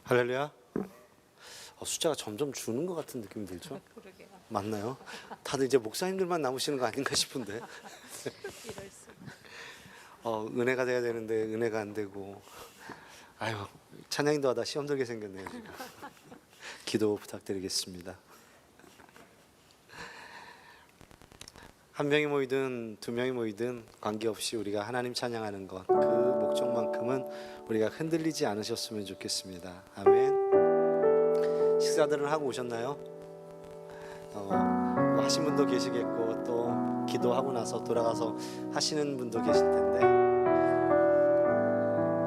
할렐루야. 숫자가 점점 주는 것 같은 느낌이 들죠? 그러게요. 맞나요? 다들 이제 목사님들만 남으시는 거 아닌가 싶은데. 이럴 수. 은혜가 돼야 되는데 은혜가 안 되고. 아유, 찬양인도 하다 시험 들게 생겼네요 지금. 기도 부탁드리겠습니다. 한 명이 모이든 두 명이 모이든 관계없이 우리가 하나님 찬양하는 것, 그 목적만큼은 우리가 흔들리지 않으셨으면 좋겠습니다. 아멘. 식사들은 하고 오셨나요? 하신 분도 계시겠고 또 기도하고 나서 돌아가서 하시는 분도 계실 텐데,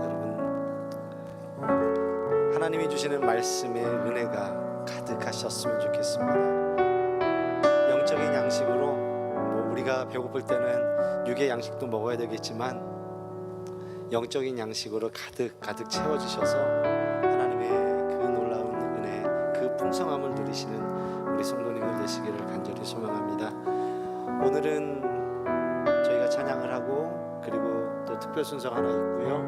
여러분 하나님이 주시는 말씀의 은혜가 가득하셨으면 좋겠습니다. 영적인 양식으로 우리가 배고플 때는 육의 양식도 먹어야 되겠지만 영적인 양식으로 가득 채워주셔서 하나님의 그 놀라운 은혜, 그 풍성함을 누리시는 우리 성도님들 되시기를 간절히 소망합니다. 오늘은 저희가 찬양을 하고 그리고 또 특별 순서가 하나 있고요.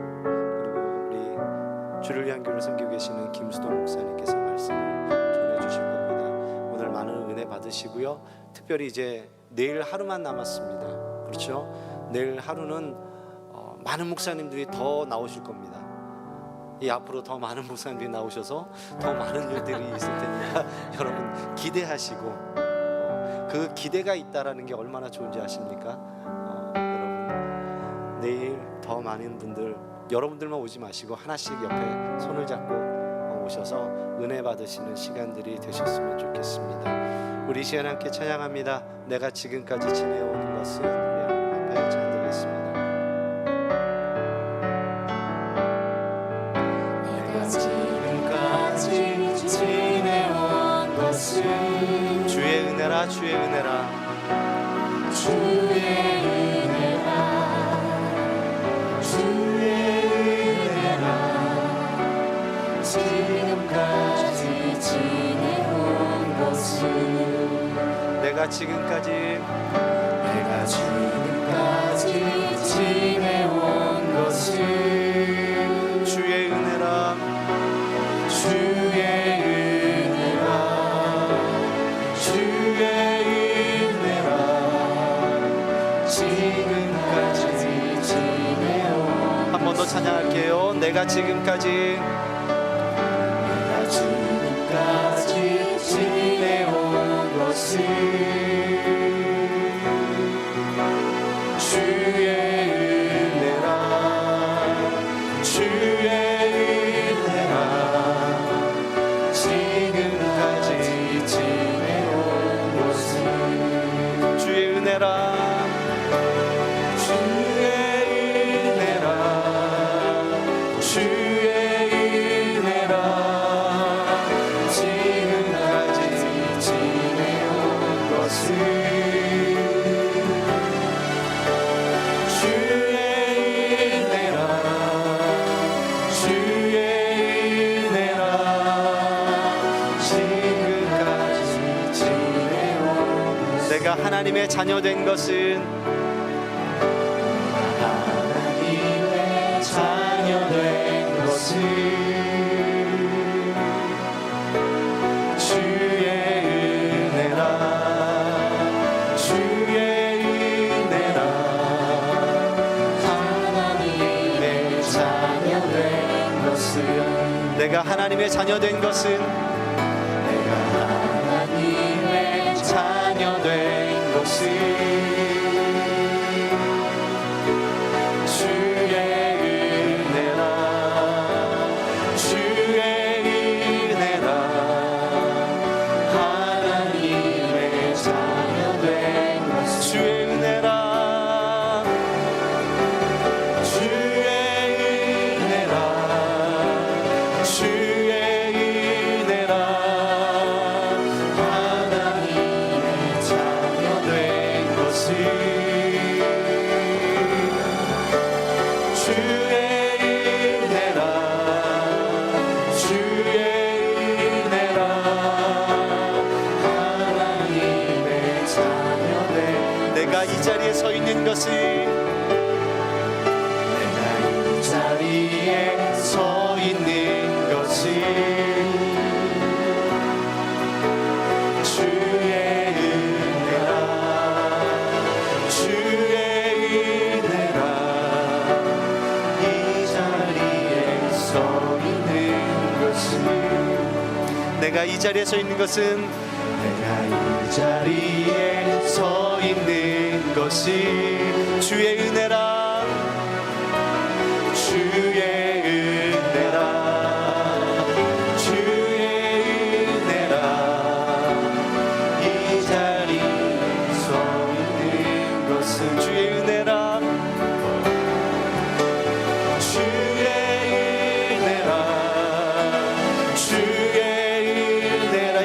그리고 우리 주를 위한 교회를 섬기고 계시는 김수동 목사님께서 말씀을 전해주실 겁니다. 오늘 많은 은혜 받으시고요. 특별히 이제 내일 하루만 남았습니다. 그렇죠? 내일 하루는 많은 목사님들이 더 나오실 겁니다. 이 앞으로 더 많은 목사님들이 나오셔서 더 많은 일들이 있을 테니까 여러분 기대하시고, 그 기대가 있다라는 게 얼마나 좋은지 아십니까? 여러분 내일 더 많은 분들, 여러분들만 오지 마시고 하나씩 옆에 손을 잡고 오셔서 은혜 받으시는 시간들이 되셨으면 좋겠습니다. 우리 시간 함께 찬양합니다. 내가 지금까지 지내온 것은, 우리 하나님 앞에 찬양드리겠습니다. 내가 지금까지 지내온 것은 주의 은혜라, 주의 은혜라, 주의 은혜라, 주의 은혜라. 지금까지 지내온 것은 내가 지금까지 지내온 것은 주의 은혜라, 주의 은혜라, 주의 은혜라. 지금까지 지내온 한 번 더 찬양할게요. 내가 지금까지 지내온 것은 주의 은혜라, 주의 은혜라. 지금까지 지내온 것은 주의 은혜라, 주의 은혜라, 주의 은혜라. 지금까지 지내온 것은 주의 은혜라, 주의 은혜라. 지금까지 지내온 것은 내가 하나님의 자녀 된 것은, 하나님의 자녀 된 것은 주의 은혜라, 주의 은혜라. 하나님의 자녀 된 것은 내가 하나님의 자녀 된 것은, 내가 하나님의 자녀 된 것은 주의 은혜라, 주의 은혜라. 하나님의 자녀 된 것은 주의 은혜라, 주의 은혜라, 주의 은혜라. 하나님의 자녀 된 것은 주의 은혜라, 주의 은혜라. 하나님의 자녀 된 내가 이 자리에 서 있는 것은, 내가 이 자리에 서 있는 것은 내가 이 자리에 서 있는 것은 내가 이 자리에 서 있는 것이 주의 은혜라 주의 은혜라 주의 은혜라 이 자리에 서 있는 것은 주의 은혜라 주의 은혜라 주의 은혜라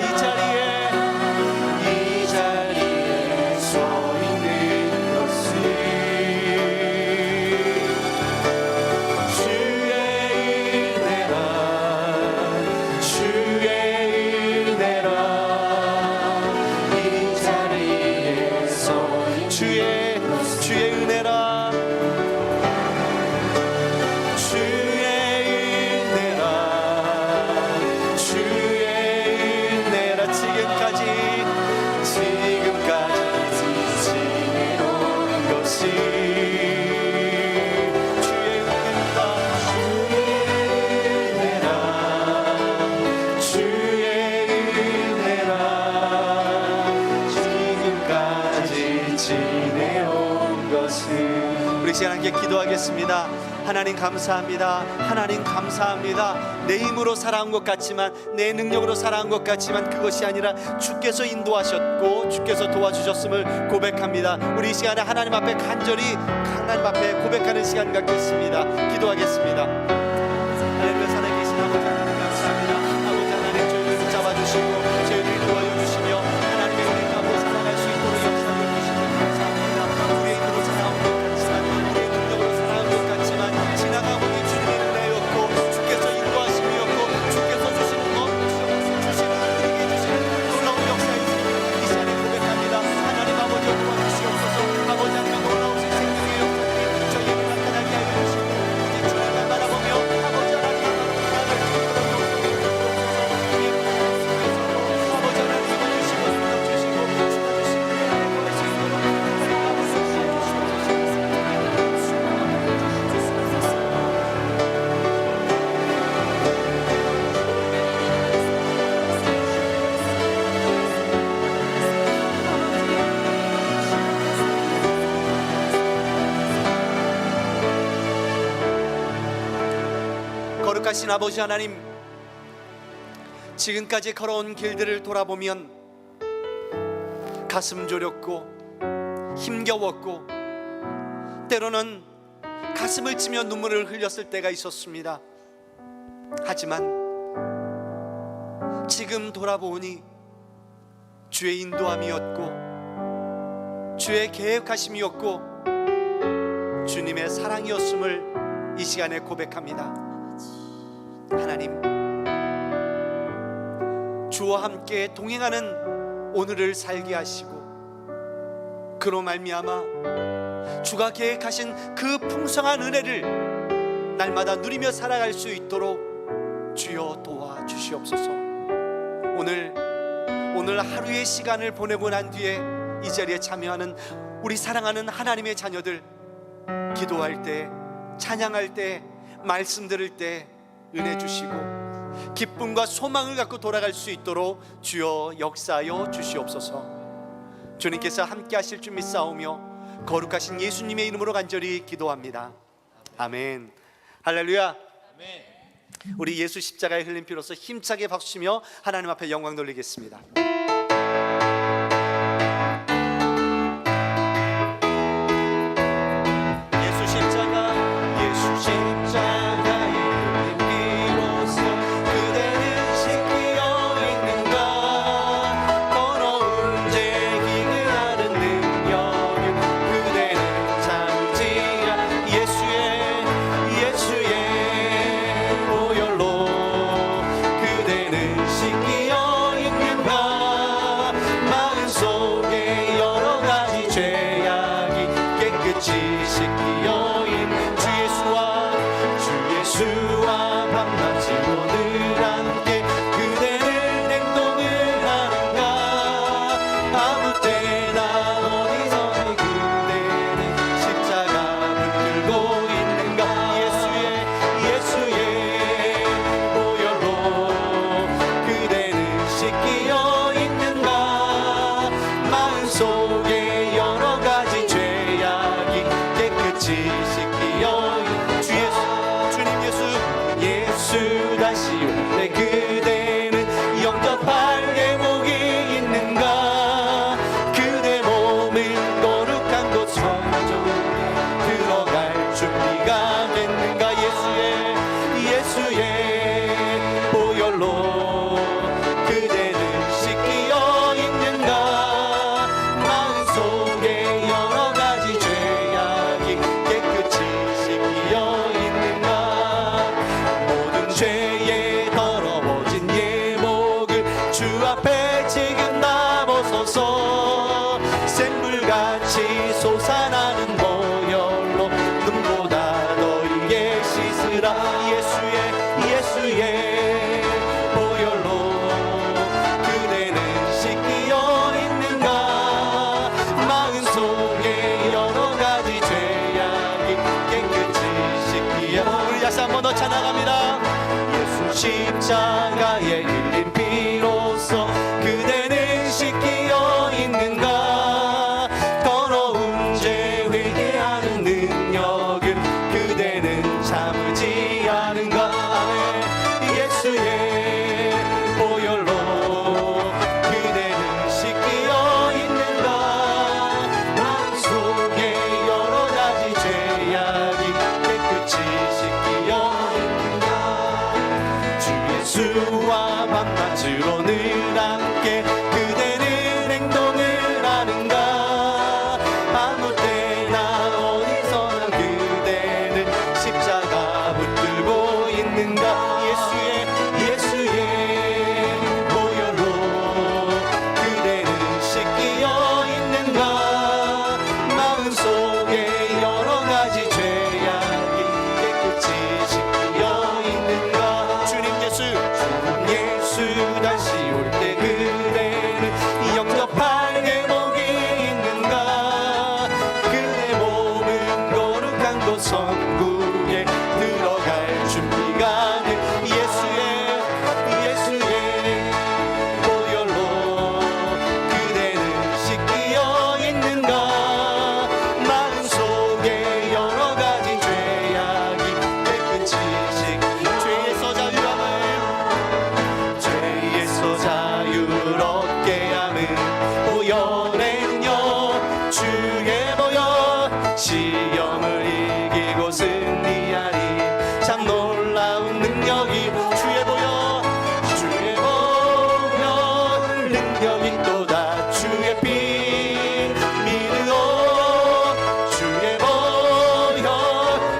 이 자리에 서 있는 것은 주의 은혜라 주의 은혜라 이 자리에 서 있는 주의 은혜라 주의 은혜라 주의 은혜라 지금까지 지내온 것이 주의 은혜라 주의 은혜라 지금까지 지내온 것은 우리 시간 함께 기도하겠습니다. 하나님 감사합니다. 하나님 감사합니다. 내 힘으로 살아온 것 같지만, 내 능력으로 살아온 것 같지만 그것이 아니라 주께서 인도하셨고 주께서 도와주셨음을 고백합니다. 우리 이 시간에 하나님 앞에 간절히 하나님 앞에 고백하는 시간 갖겠습니다. 기도하겠습니다. 할렐루야. 살아계신 아버지 하나님 감사합니다. 아버지 하나님 저희를 붙잡아주시고 저희를 도와주시며 하나님의 은혜 가운데 살아갈 수 있도록 역사해 주시니 감사합니다. 우리의 힘으로 살아온 것 같지만, 우리의 능력으로 살아온 것 같지만 지나가보니 주님의 은혜였고 주께서 인도하심이었고 주께서 주시는 것 주시는 우리에게 주시는 놀라운 역사이시니 이 시간에 고백합니다. 하나님 아버지 도와주시옵소서. 아버지 하나님 놀라우신 생명의 역사들이 저희에게 나타나게 하여 주시고 이제 주님만 바라보며 아버지 하나님 아버지 하나님 주시고 능력 주시고 주시고 보낼 수 있도록 거룩하신 아버지 하나님, 지금까지 걸어온 길들을 돌아보면 가슴 졸였고 힘겨웠고 때로는 가슴을 치며 눈물을 흘렸을 때가 있었습니다. 하지만 지금 돌아보니 주의 인도함이었고 주의 계획하심이었고 주님의 사랑이었음을 이 시간에 고백합니다. 하나님, 주와 함께 동행하는 오늘을 살게 하시고 그로 말미암아 주가 계획하신 그 풍성한 은혜를 날마다 누리며 살아갈 수 있도록 주여 도와주시옵소서. 오늘 하루의 시간을 보내고 난 뒤에 이 자리에 참여하는 우리 사랑하는 하나님의 자녀들, 기도할 때, 찬양할 때, 말씀 들을 때 은혜 주시고 기쁨과 소망을 갖고 돌아갈 수 있도록 주여 역사하여 주시옵소서. 주님께서 함께 하실 줄 믿사오며 거룩하신 예수님의 이름으로 간절히 기도합니다. 아멘. 할렐루야. 우리 예수 십자가에 흘린 피로써 힘차게 박수치며 하나님 앞에 영광 돌리겠습니다. 예수 십자가에 흘린 피로써 그대는 지키어 있는가. 더러운 죄 기근하는 능력을 그대는 잠지야. 예수의 보혈로 그대는 지키어 있는가. 불같이 솟아나는 보혈로 눈보다 너희의 씻으라. 예수의 보혈로 그대는 씻기어 있는가. 마음 속에 여러 가지 죄악이 깨끗이 씻기어. 우리 다시 한 번 더 찬양합니다. 예수 십자가에 흘린 피로써 그대는 씻기어 있는가. 더러운 죄 회개하는 능력을 그대는 참지 않은가. 예수의 보혈로 그대는 씻기어 있는가. 마음속에 여러 가지 죄악이 깨끗이 씻기어 있는가. 주 예수와 밤낮으로 늘 함께 그대는 행동을 하는가. 아무 때나 어디서나 그대는 십자가 붙들고 있는가. 예수의 보혈로 그대는 씻기어 있는가. 마음속에 여러 가지 죄악이 깨끗이 씻기어 있는가. 주님 예수 다시 올 때 그대는 영접할 회복이 있는가. 그대 몸은 거룩한 곳 성구에 들어갈 준비가 돼. 예수의 보혈로 그대는 씻기어 있는가. 마음속에 여러 가지 죄악이 깨끗이 씻기. 죄에서 자유를 얻게 함은 보혈에는요 주의 보혈. 시험을 이기고 승리하니 참 놀라운 능력이. 주의 보혈 능력이 또다. 주의 피 믿으오. 주의 보혈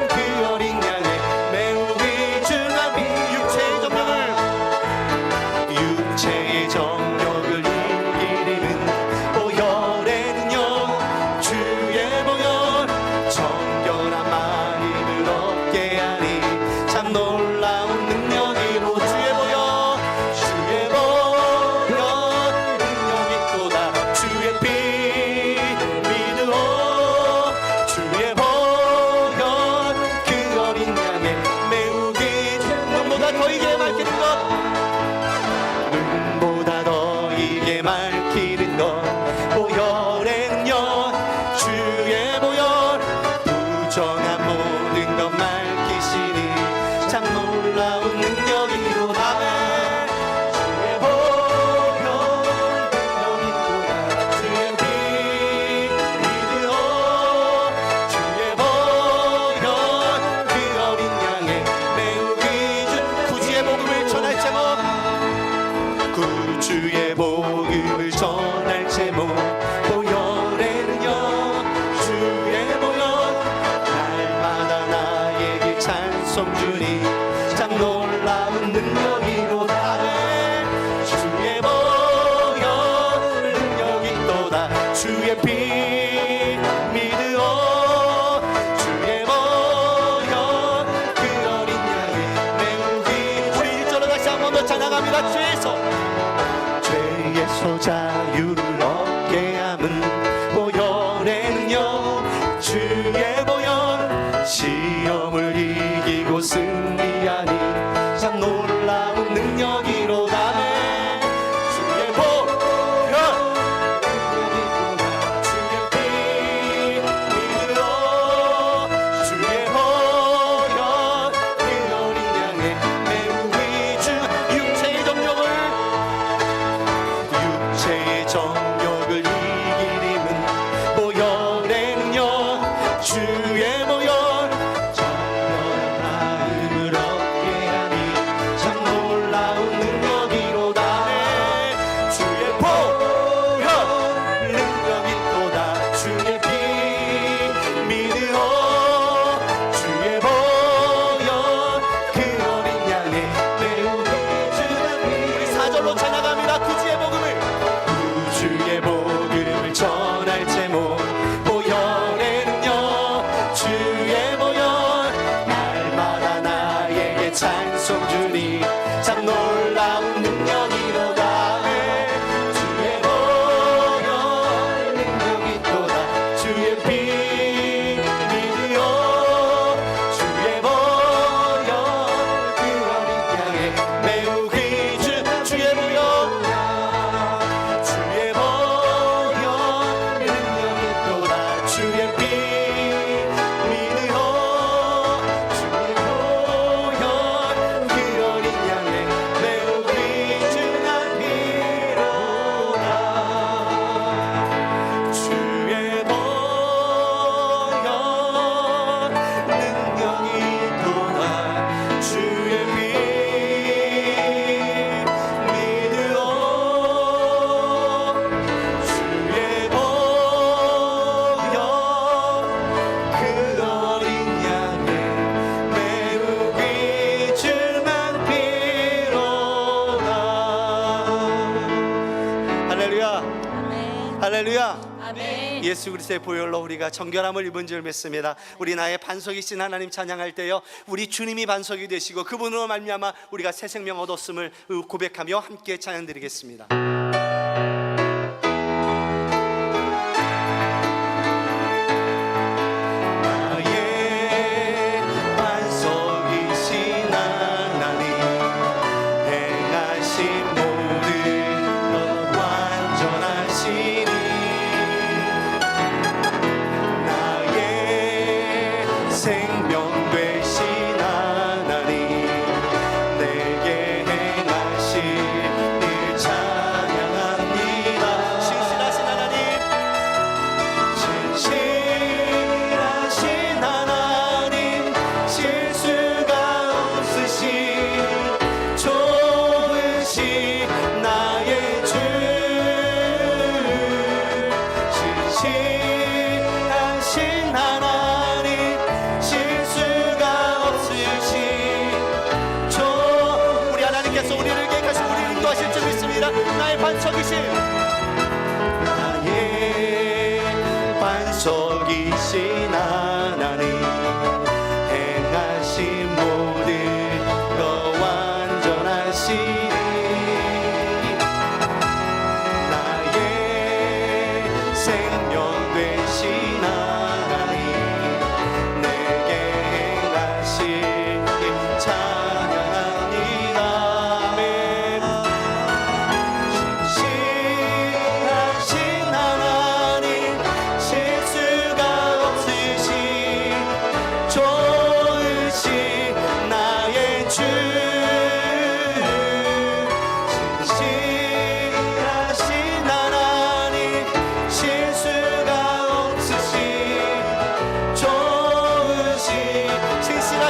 그 어린 양의 매우 귀중한 피. 육체의 정욕을 이기는 보혈에는요 주의 보혈. 정결한 마음을 얻게 하니 참 놀라운 능력이로. 주의 보혈 능력이 또다. 주의 피 믿으오. 주의 보혈 그 어린 양의 매우 귀중한. 눈보다 더 이게 밝히는 것. 눈보다 더 이게 밝히는 것. 보혈에는요 주의 보혈. 부정한 모든 것 밝히시니 참 놀라운 능력이로. 주의 보혈 능력이 또다. 주의 피 믿으오. 주의 보혈 그 어린 양의 매우 귀중. 구주의 복음을 전할 제목. 구주의 복음을 전할 제목. 보혈에는요 주의 보혈. 날마다 나에게 찬송 주니 참 놀라운 능력이로. 주의 보혈 능력이 또다. 주의 피 믿으오. 주의 보혈 그 어린 양의 매우 귀. 우리 일절로 다시 한 번 더 찬양합니다. 죄에서 자유를 얻게 함은 보혈에는요 주의 보혈. 시험을 이기고 승리하니 참 놀라운 능력이로다. 주의 보혈 주의 피 예수 그리스도의 보혈로 우리가 정결함을 입은 줄 믿습니다. 우리 나의 반석이신 하나님 찬양할 때요, 우리 주님이 반석이 되시고 그분으로 말미암아 우리가 새 생명 얻었음을 고백하며 함께 찬양드리겠습니다. 나의 반석이신 하나님, 행하신 모든 것 완전하시니 나의 생명 되신 하나님, 내게 행하신 일 찬양합니다. 아멘.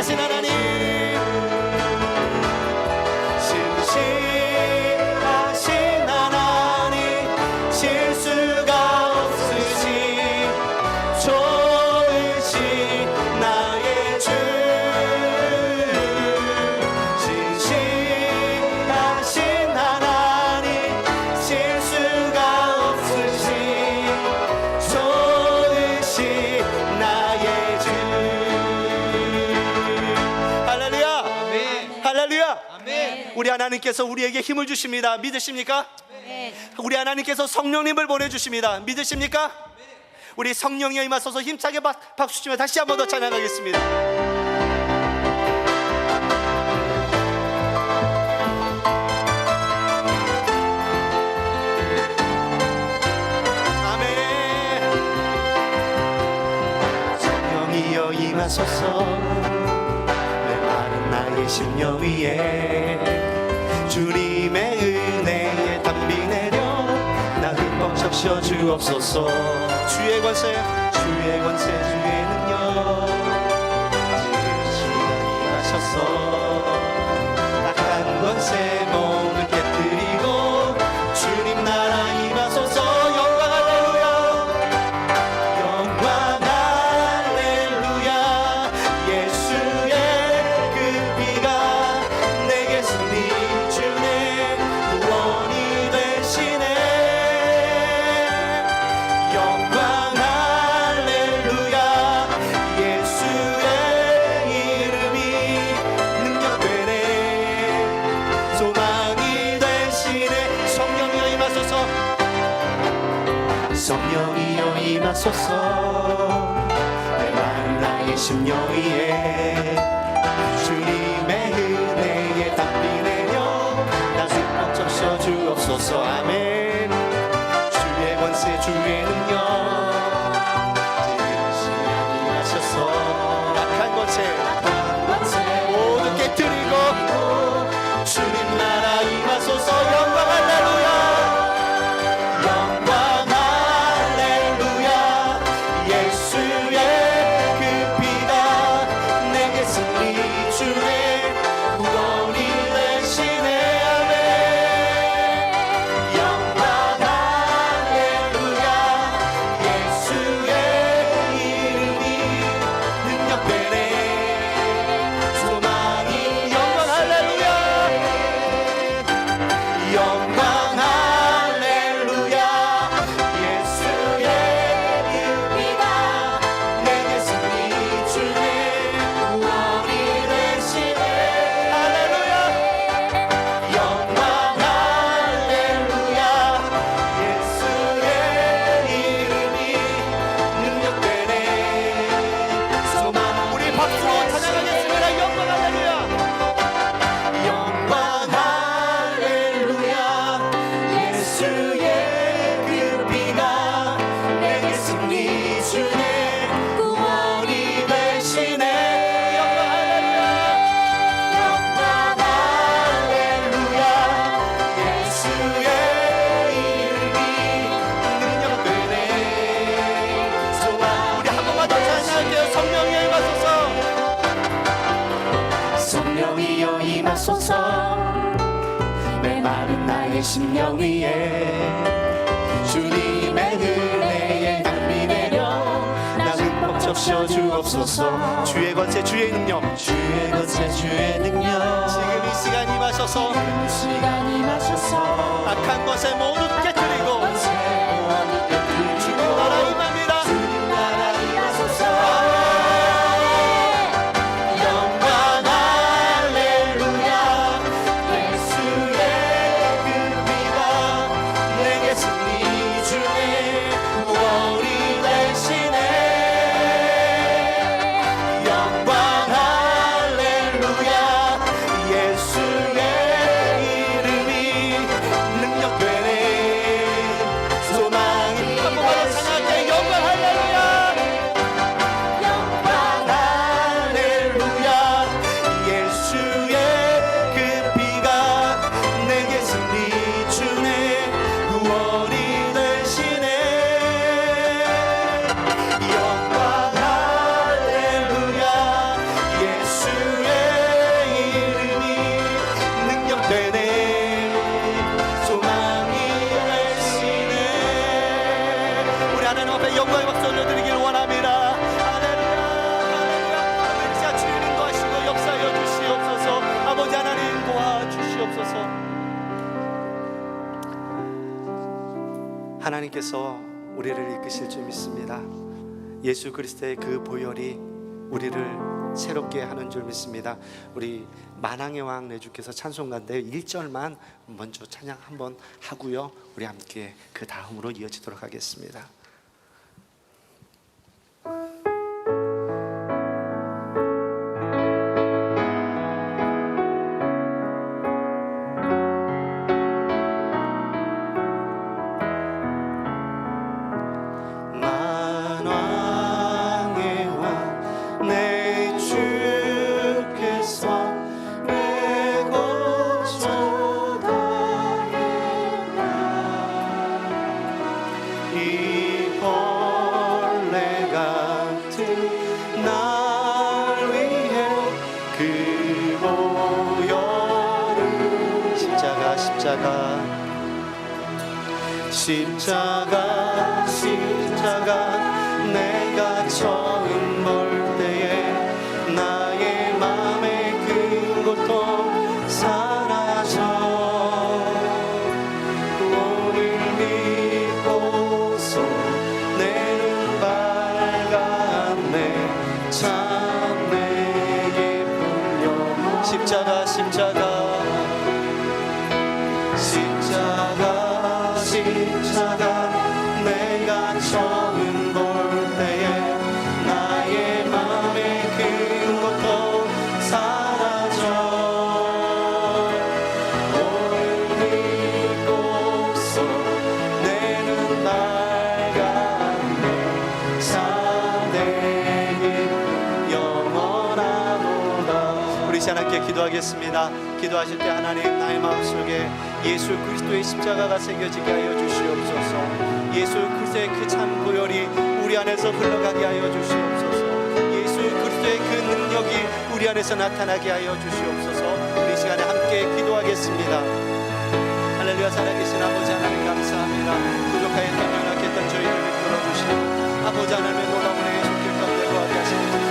신실하신 하나님, 신실하신 하나님, 실수가 없으신 좋으신 나의 주, 신실하신 하나님, 실수가 없으신 좋으신 나의 주. 할렐루야. 아멘. 우리 하나님께서 우리에게 힘을 주십니다. 믿으십니까? 네. 우리 하나님께서 성령님을 보내주십니다. 믿으십니까? 우리 성령이 임하소서 힘차게 박수 치며 다시 한 번 더 찬양하겠습니다. 아멘. 성령이여 임하소서 나의 심령 위에 주님의 은혜에 담비 내려 나 흠뻑 적셔 주옵소서. 주의 권세 주의 능력 지금 시간 임하셔서 악한 권세 모두 깨뜨리고 주님 나라 임하소서. 영광 할렐루야, 영광 할렐루야. 예수의 성령이여 임하소서. 내 마음 나의 심령 위에 주님의 은혜에 담비 내려 나 흠뻑 적셔 주옵소서. 아멘. 주의 권세 주의 능력 지금 시간 임하셔서 악한 권세 모두 깨뜨리고 주님 나라 임하소서. 영광 할렐루야, 예수의 그 피가 내게 승리 하옵소서. 메마른 나의 심령 위에 주님의 은혜의 담비 내려 나는 벅 적셔 주옵소서. 주의 권세 주의 능력 주의 권세 주의 능력 지금 이 시간 임하셔서 이 시간 임하셔서 악한 것에 모두 깨뜨리고 권세 모두 깨뜨리고 주님 나라 임합니다. 주님 나라 임하소서. 영광 할렐루야. 예수의 그 피가 내게 승리 주네 구원이 되시네. 영광 할렐루야. 예수의 이름이 능력되네. 소망이 한번더 찬양할게. 영광 할렐루야. 영광 할렐루야. 예수의 그 피가 내게 승리 주네 구원이 되시네. 영광 할렐루야. 예수의 이름이 능력되네. 소망이 되시네. 우리 하나님 앞에 영광의 박수 올려드리길 원합니다. 할렐루야 할렐루야. 이 시간 주님 인도하시고 역사하여 주시옵소서. 아버지 하나님 도와주시옵소서. 하나님께서 우리를 이끄실 줄 믿습니다. 예수 그리스도의 그 보혈이 우리를 새롭게 하는 줄 믿습니다. 우리 만왕의 왕 내 주께서 찬송 가운데 1절만 먼저 찬양 한번 하고요, 우리 함께 그 다음으로 이어지도록 하겠습니다. 만왕의 왕 내 주께서 내 거처 다했나. 이 벌레 같은 날 위해 그 보혈을 십자가 내가 처음 볼 때에 나의 맘의 그 고통 사라져. 오늘 믿고서 내는 밝았네. 참 내게 풀려 십자가 내가 처음 볼 때에 나의 맘의 그 것도 사라져. 오늘 믿고서 내는 밝았네. 참 내게 영원하도다. 우리 하나님께 기도하겠습니다. 기도하실 때 하나님 나의 마음속에 예수 그리스도의 십자가가 새겨지게 하여 주시옵소서. 예수 그리스도의 그 참 보혈이 우리 안에서 흘러가게 하여 주시옵소서. 예수 그리스도의 그 능력이 우리 안에서 나타나게 하여 주시옵소서. 우리 시간에 함께 기도하겠습니다. 할렐루야. 살아계신 아버지 하나님 감사합니다. 부족하였던 연약했던 저희를 이끌어주시고 아버지 하나님의 놀라운 은혜의 손길 가운데 거하게 하시옵소서.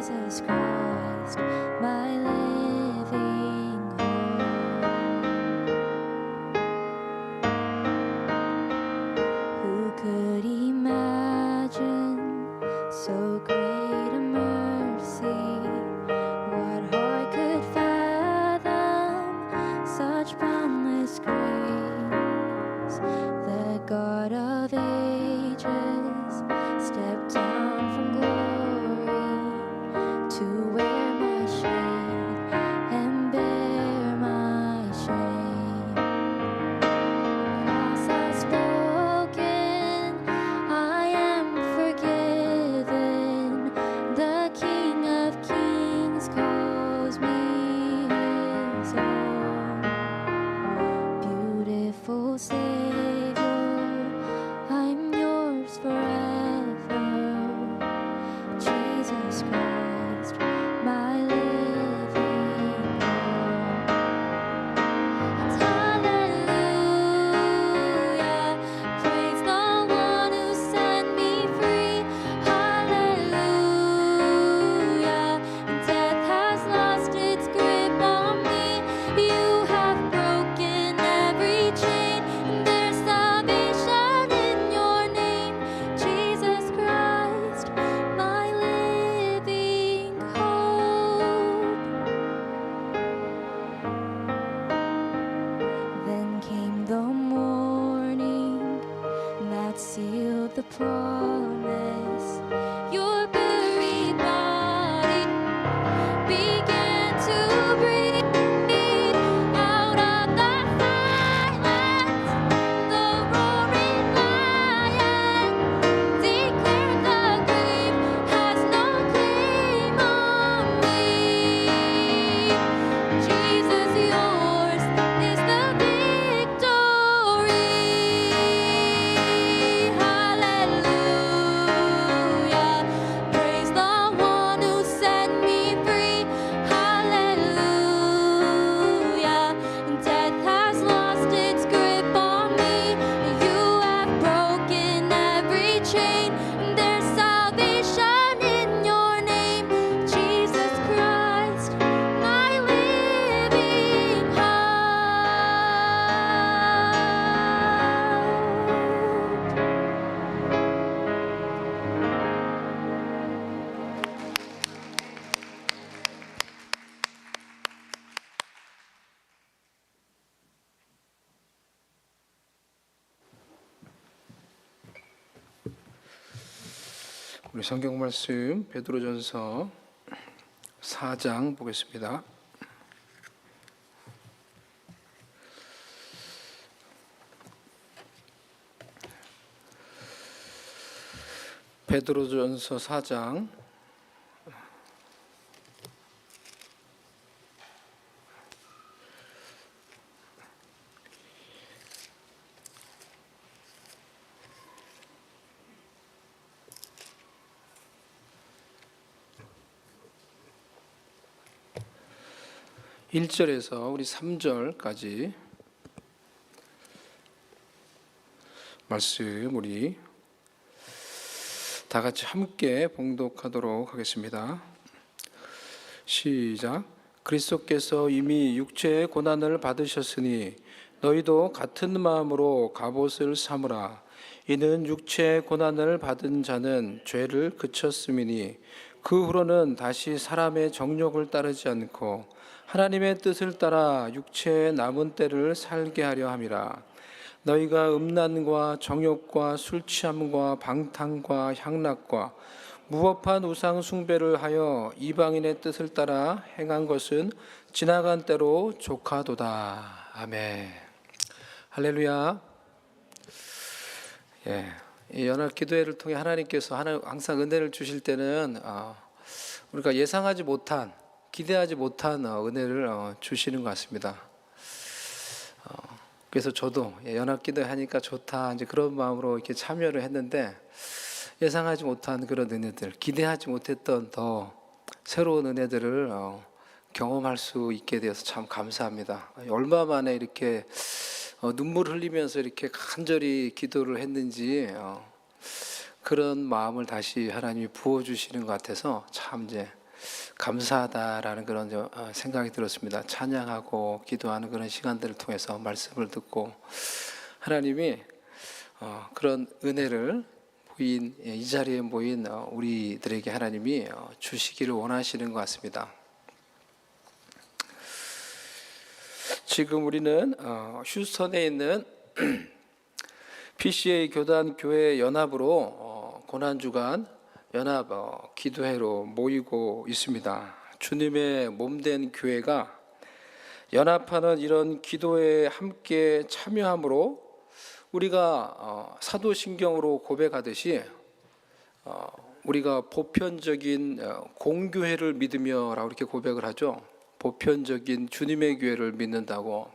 Jesus Christ, my living hope. Who could imagine so great a mercy? What heart could fathom such boundless grace? The God of ages stepped down from glory to wear my shame and bear my shame. Cross has spoken, I am forgiven. The King of Kings calls me his own. Beautiful Savior, I'm yours forever. Jesus Christ, my living hope. And hallelujah, praise the one who set me free. Hallelujah, and death has lost its grip on me. You have broken every chain, and there's salvation in your name. Jesus Christ, my living hope. Then came the morning that sealed the promise. Your buried body began to breathe out of the silence. The roaring lion declared the grave has no claim on me. Jesus, yours is the victory. Hallelujah, praise the one who set me free. Hallelujah, and death has lost its grip on me. You have broken every chain, and there's salvation in your name. Jesus Christ, my living hope. 우리 성경 말씀 베드로전서 4장 보겠습니다. 베드로전서 4장 1절에서 우리 3절까지 말씀 우리 다 같이 함께 봉독하도록 하겠습니다. 시작. 그리스도께서 이미 육체의 고난을 받으셨으니 너희도 같은 마음으로 갑옷을 삼으라. 이는 육체의 고난을 받은 자는 죄를 그쳤음이니 그 후로는 다시 사람의 정욕을 따르지 않고 하나님의 뜻을 따라 육체의 남은 때를 살게 하려 함이라. 너희가 음란과 정욕과 술 취함과 방탕과 향락과 무법한 우상 숭배를 하여 이방인의 뜻을 따라 행한 것은 지나간 때로 조카도다. 아멘. 할렐루야. 이 연합 기도회를 통해 하나님께서 항상 은혜를 주실 때는 우리가 예상하지 못한, 기대하지 못한 은혜를 주시는 것 같습니다. 그래서 저도 연합 기도회 하니까 좋다, 이제 그런 마음으로 이렇게 참여를 했는데 예상하지 못한 그런 은혜들, 기대하지 못했던 더 새로운 은혜들을 경험할 수 있게 되어서 참 감사합니다. 얼마 만에 이렇게 눈물 흘리면서 이렇게 간절히 기도를 했는지 그런 마음을 다시 하나님이 부어주시는 것 같아서 참 이제 감사하다라는 그런 생각이 들었습니다. 찬양하고 기도하는 그런 시간들을 통해서 말씀을 듣고 하나님이 그런 은혜를 이 자리에 모인 우리들에게 하나님이 주시기를 원하시는 것 같습니다. 지금 우리는 휴스턴에 있는 PCA 교단 교회 연합으로 고난주간 연합 기도회로 모이고 있습니다. 주님의 몸된 교회가 연합하는 이런 기도회에 함께 참여함으로 우리가 사도신경으로 고백하듯이 우리가 보편적인 공교회를 믿으며라고 이렇게 고백을 하죠. 보편적인 주님의 교회를 믿는다고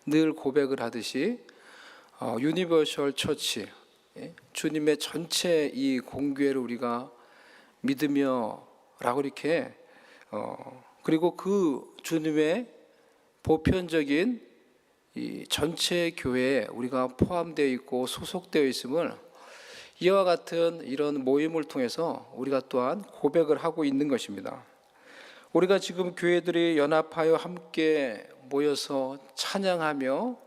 늘 고백을 하듯이 유니버셜 처치, 주님의 전체 이 공교회를 우리가 믿으며라고 이렇게 그리고 그 주님의 보편적인 이 전체 교회에 우리가 포함되어 있고 소속되어 있음을 이와 같은 이런 모임을 통해서 우리가 또한 고백을 하고 있는 것입니다. 우리가 지금 교회들이 연합하여 함께 모여서 찬양하며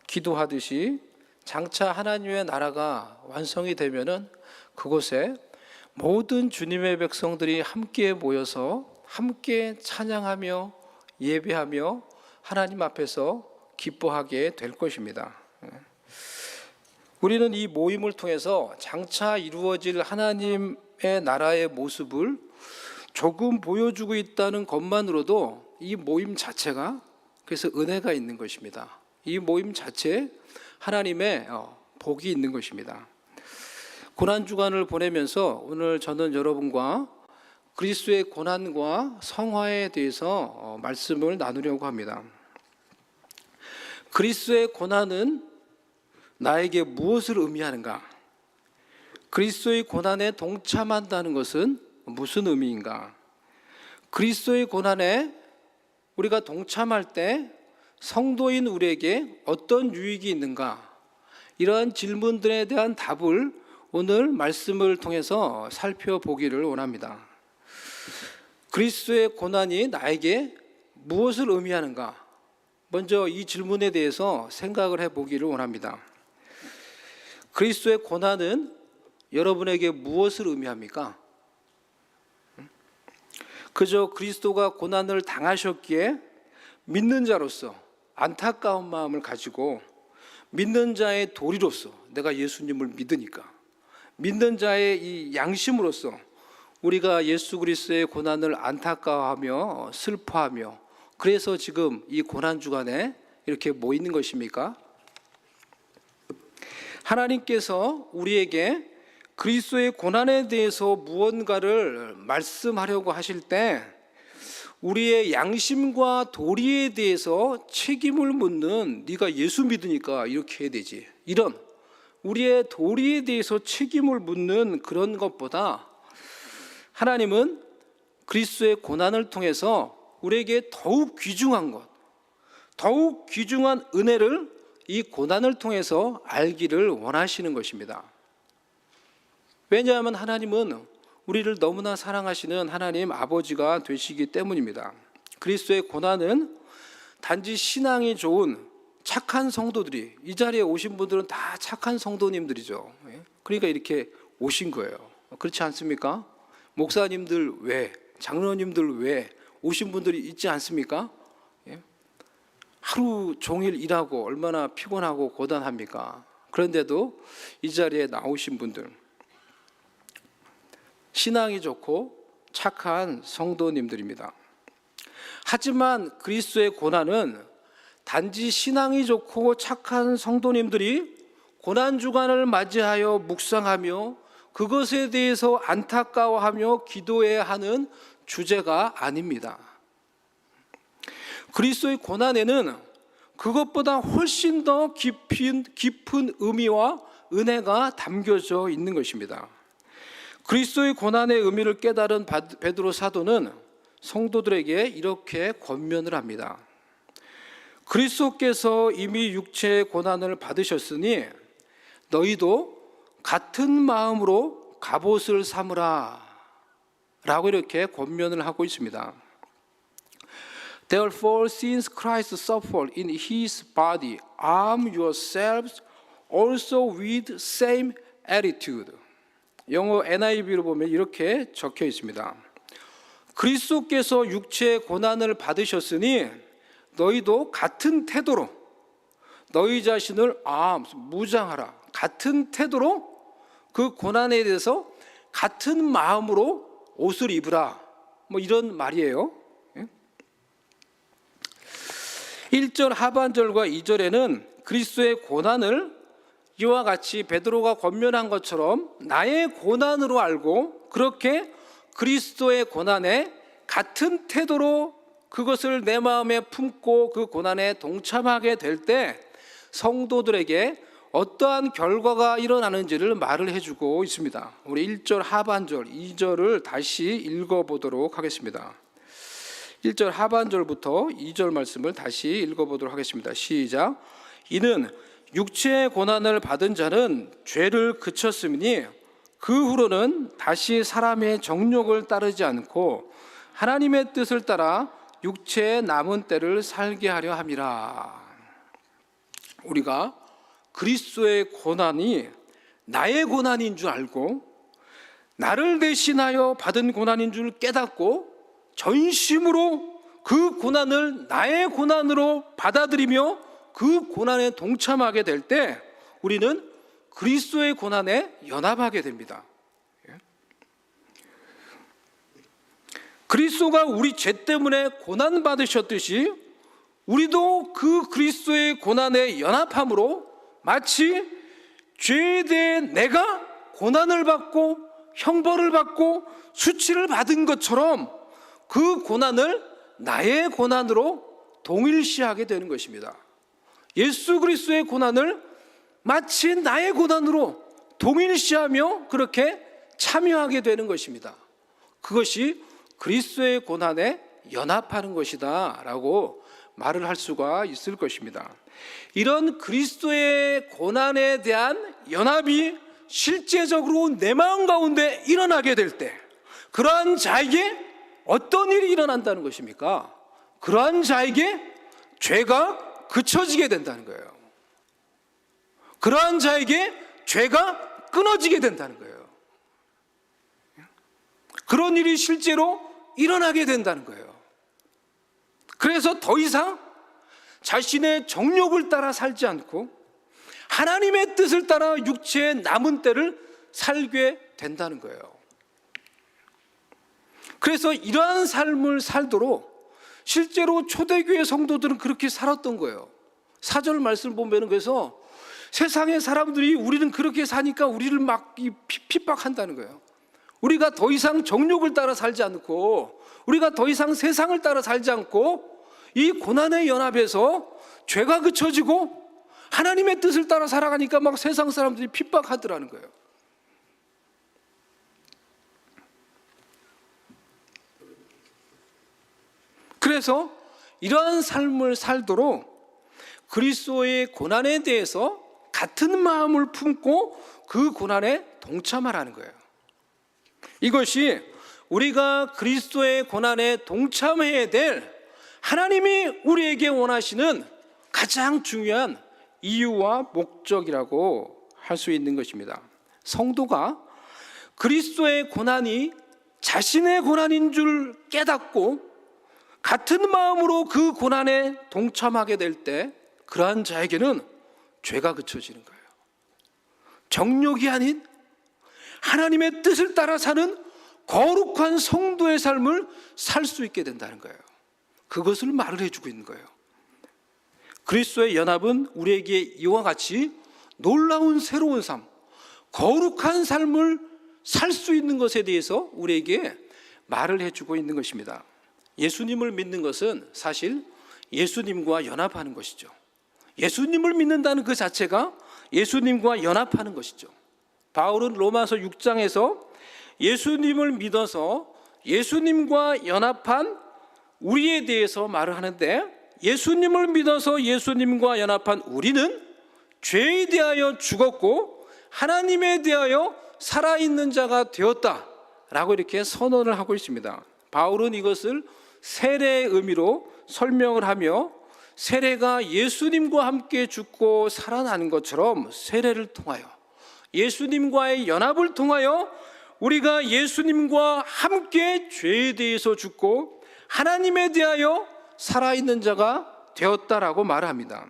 기도하듯이 장차 하나님의 나라가 완성이 되면은 그곳에 모든 주님의 백성들이 함께 모여서 함께 찬양하며 예배하며 하나님 앞에서 기뻐하게 될 것입니다. 우리는 이 모임을 통해서 장차 이루어질 하나님의 나라의 모습을 조금 보여주고 있다는 것만으로도 이 모임 자체가 그래서 은혜가 있는 것입니다. 이 모임 자체에 하나님의 복이 있는 것입니다. 고난주간을 보내면서 오늘 저는 여러분과 그리스도의 고난과 성화에 대해서 말씀을 나누려고 합니다. 그리스도의 고난은 나에게 무엇을 의미하는가? 그리스도의 고난에 동참한다는 것은 무슨 의미인가? 그리스도의 고난에 우리가 동참할 때 성도인 우리에게 어떤 유익이 있는가? 이러한 질문들에 대한 답을 오늘 말씀을 통해서 살펴보기를 원합니다. 그리스도의 고난이 나에게 무엇을 의미하는가? 먼저 이 질문에 대해서 생각을 해보기를 원합니다. 그리스도의 고난은 여러분에게 무엇을 의미합니까? 그저 그리스도가 고난을 당하셨기에 믿는 자로서 안타까운 마음을 가지고 믿는 자의 도리로서 내가 예수님을 믿으니까 믿는 자의 이 양심으로서 우리가 예수 그리스도의 고난을 안타까워하며 슬퍼하며 그래서 지금 이 고난주간에 이렇게 모이는 것입니까? 하나님께서 우리에게 그리스도의 고난에 대해서 무언가를 말씀하려고 하실 때 우리의 양심과 도리에 대해서 책임을 묻는 네가 예수 믿으니까 이렇게 해야 되지 이런 우리의 도리에 대해서 책임을 묻는 그런 것보다 하나님은 그리스도의 고난을 통해서 우리에게 더욱 귀중한 것, 더욱 귀중한 은혜를 이 고난을 통해서 알기를 원하시는 것입니다. 왜냐하면 하나님은 우리를 너무나 사랑하시는 하나님 아버지가 되시기 때문입니다. 그리스도의 고난은 단지 신앙이 좋은 착한 성도들이 이 자리에 오신 분들은 다 착한 성도님들이죠. 그러니까 이렇게 오신 거예요. 그렇지 않습니까? 목사님들 외, 장로님들 외 오신 분들이 있지 않습니까? 하루 종일 일하고 얼마나 피곤하고 고단합니까? 그런데도 이 자리에 나오신 분들 신앙이 좋고 착한 성도님들입니다. 하지만 그리스도의 고난은 단지 신앙이 좋고 착한 성도님들이 고난주간을 맞이하여 묵상하며 그것에 대해서 안타까워하며 기도해야 하는 주제가 아닙니다. 그리스도의 고난에는 그것보다 훨씬 더 깊은 의미와 은혜가 담겨져 있는 것입니다. 그리스도의 고난의 의미를 깨달은 베드로 사도는 성도들에게 이렇게 권면을 합니다. 그리스도께서 이미 육체의 고난을 받으셨으니 너희도 같은 마음으로 갑옷을 삼으라. 라고 이렇게 권면을 하고 있습니다. Therefore, since Christ suffered in his body, arm yourselves also with same attitude. 영어 NIV로 보면 이렇게 적혀 있습니다. 그리스도께서 육체의 고난을 받으셨으니 너희도 같은 태도로 너희 자신을 무장하라. 같은 태도로 그 고난에 대해서 같은 마음으로 옷을 입으라. 뭐 이런 말이에요. 1절 하반절과 2절에는 그리스도의 고난을 이와 같이 베드로가 권면한 것처럼 나의 고난으로 알고 그렇게 그리스도의 고난에 같은 태도로 그것을 내 마음에 품고 그 고난에 동참하게 될 때 성도들에게 어떠한 결과가 일어나는지를 말을 해주고 있습니다. 우리 1절 하반절 2절을 다시 읽어보도록 하겠습니다. 1절 하반절부터 2절 말씀을 다시 읽어보도록 하겠습니다. 시작. 이는 육체의 고난을 받은 자는 죄를 그쳤으니 그 후로는 다시 사람의 정욕을 따르지 않고 하나님의 뜻을 따라 육체의 남은 때를 살게 하려 함이라. 우리가 그리스도의 고난이 나의 고난인 줄 알고 나를 대신하여 받은 고난인 줄 깨닫고 전심으로 그 고난을 나의 고난으로 받아들이며 그 고난에 동참하게 될 때 우리는 그리스도의 고난에 연합하게 됩니다. 그리스도가 우리 죄 때문에 고난 받으셨듯이 우리도 그 그리스도의 고난에 연합함으로 마치 죄에 대해 내가 고난을 받고 형벌을 받고 수치를 받은 것처럼 그 고난을 나의 고난으로 동일시하게 되는 것입니다. 예수 그리스도의 고난을 마치 나의 고난으로 동일시하며 그렇게 참여하게 되는 것입니다. 그것이 그리스도의 고난에 연합하는 것이다 라고 말을 할 수가 있을 것입니다. 이런 그리스도의 고난에 대한 연합이 실제적으로 내 마음 가운데 일어나게 될 때 그러한 자에게 어떤 일이 일어난다는 것입니까? 그러한 자에게 죄가 그쳐지게 된다는 거예요. 그러한 자에게 죄가 끊어지게 된다는 거예요. 그런 일이 실제로 일어나게 된다는 거예요. 그래서 더 이상 자신의 정욕을 따라 살지 않고 하나님의 뜻을 따라 육체의 남은 때를 살게 된다는 거예요. 그래서 이러한 삶을 살도록 실제로 초대교회 성도들은 그렇게 살았던 거예요. 4절 말씀을 보면 그래서 세상의 사람들이 우리는 그렇게 사니까 우리를 막 핍박한다는 거예요. 우리가 더 이상 정욕을 따라 살지 않고 우리가 더 이상 세상을 따라 살지 않고 이 고난의 연합에서 죄가 그쳐지고 하나님의 뜻을 따라 살아가니까 막 세상 사람들이 핍박하더라는 거예요. 그래서 이러한 삶을 살도록 그리스도의 고난에 대해서 같은 마음을 품고 그 고난에 동참하라는 거예요. 이것이 우리가 그리스도의 고난에 동참해야 될 하나님이 우리에게 원하시는 가장 중요한 이유와 목적이라고 할 수 있는 것입니다. 성도가 그리스도의 고난이 자신의 고난인 줄 깨닫고 같은 마음으로 그 고난에 동참하게 될 때 그러한 자에게는 죄가 그쳐지는 거예요. 정욕이 아닌 하나님의 뜻을 따라 사는 거룩한 성도의 삶을 살 수 있게 된다는 거예요. 그것을 말을 해주고 있는 거예요. 그리스도의 연합은 우리에게 이와 같이 놀라운 새로운 삶, 거룩한 삶을 살 수 있는 것에 대해서 우리에게 말을 해주고 있는 것입니다. 예수님을 믿는 것은 사실 예수님과 연합하는 것이죠. 예수님을 믿는다는 그 자체가 예수님과 연합하는 것이죠. 바울은 로마서 6장에서 예수님을 믿어서 예수님과 연합한 우리에 대해서 말을 하는데, 예수님을 믿어서 예수님과 연합한 우리는 죄에 대하여 죽었고 하나님에 대하여 살아있는 자가 되었다 라고 이렇게 선언을 하고 있습니다. 바울은 이것을 세례의 의미로 설명을 하며 세례가 예수님과 함께 죽고 살아나는 것처럼 세례를 통하여 예수님과의 연합을 통하여 우리가 예수님과 함께 죄에 대해서 죽고 하나님에 대하여 살아있는 자가 되었다라고 말합니다.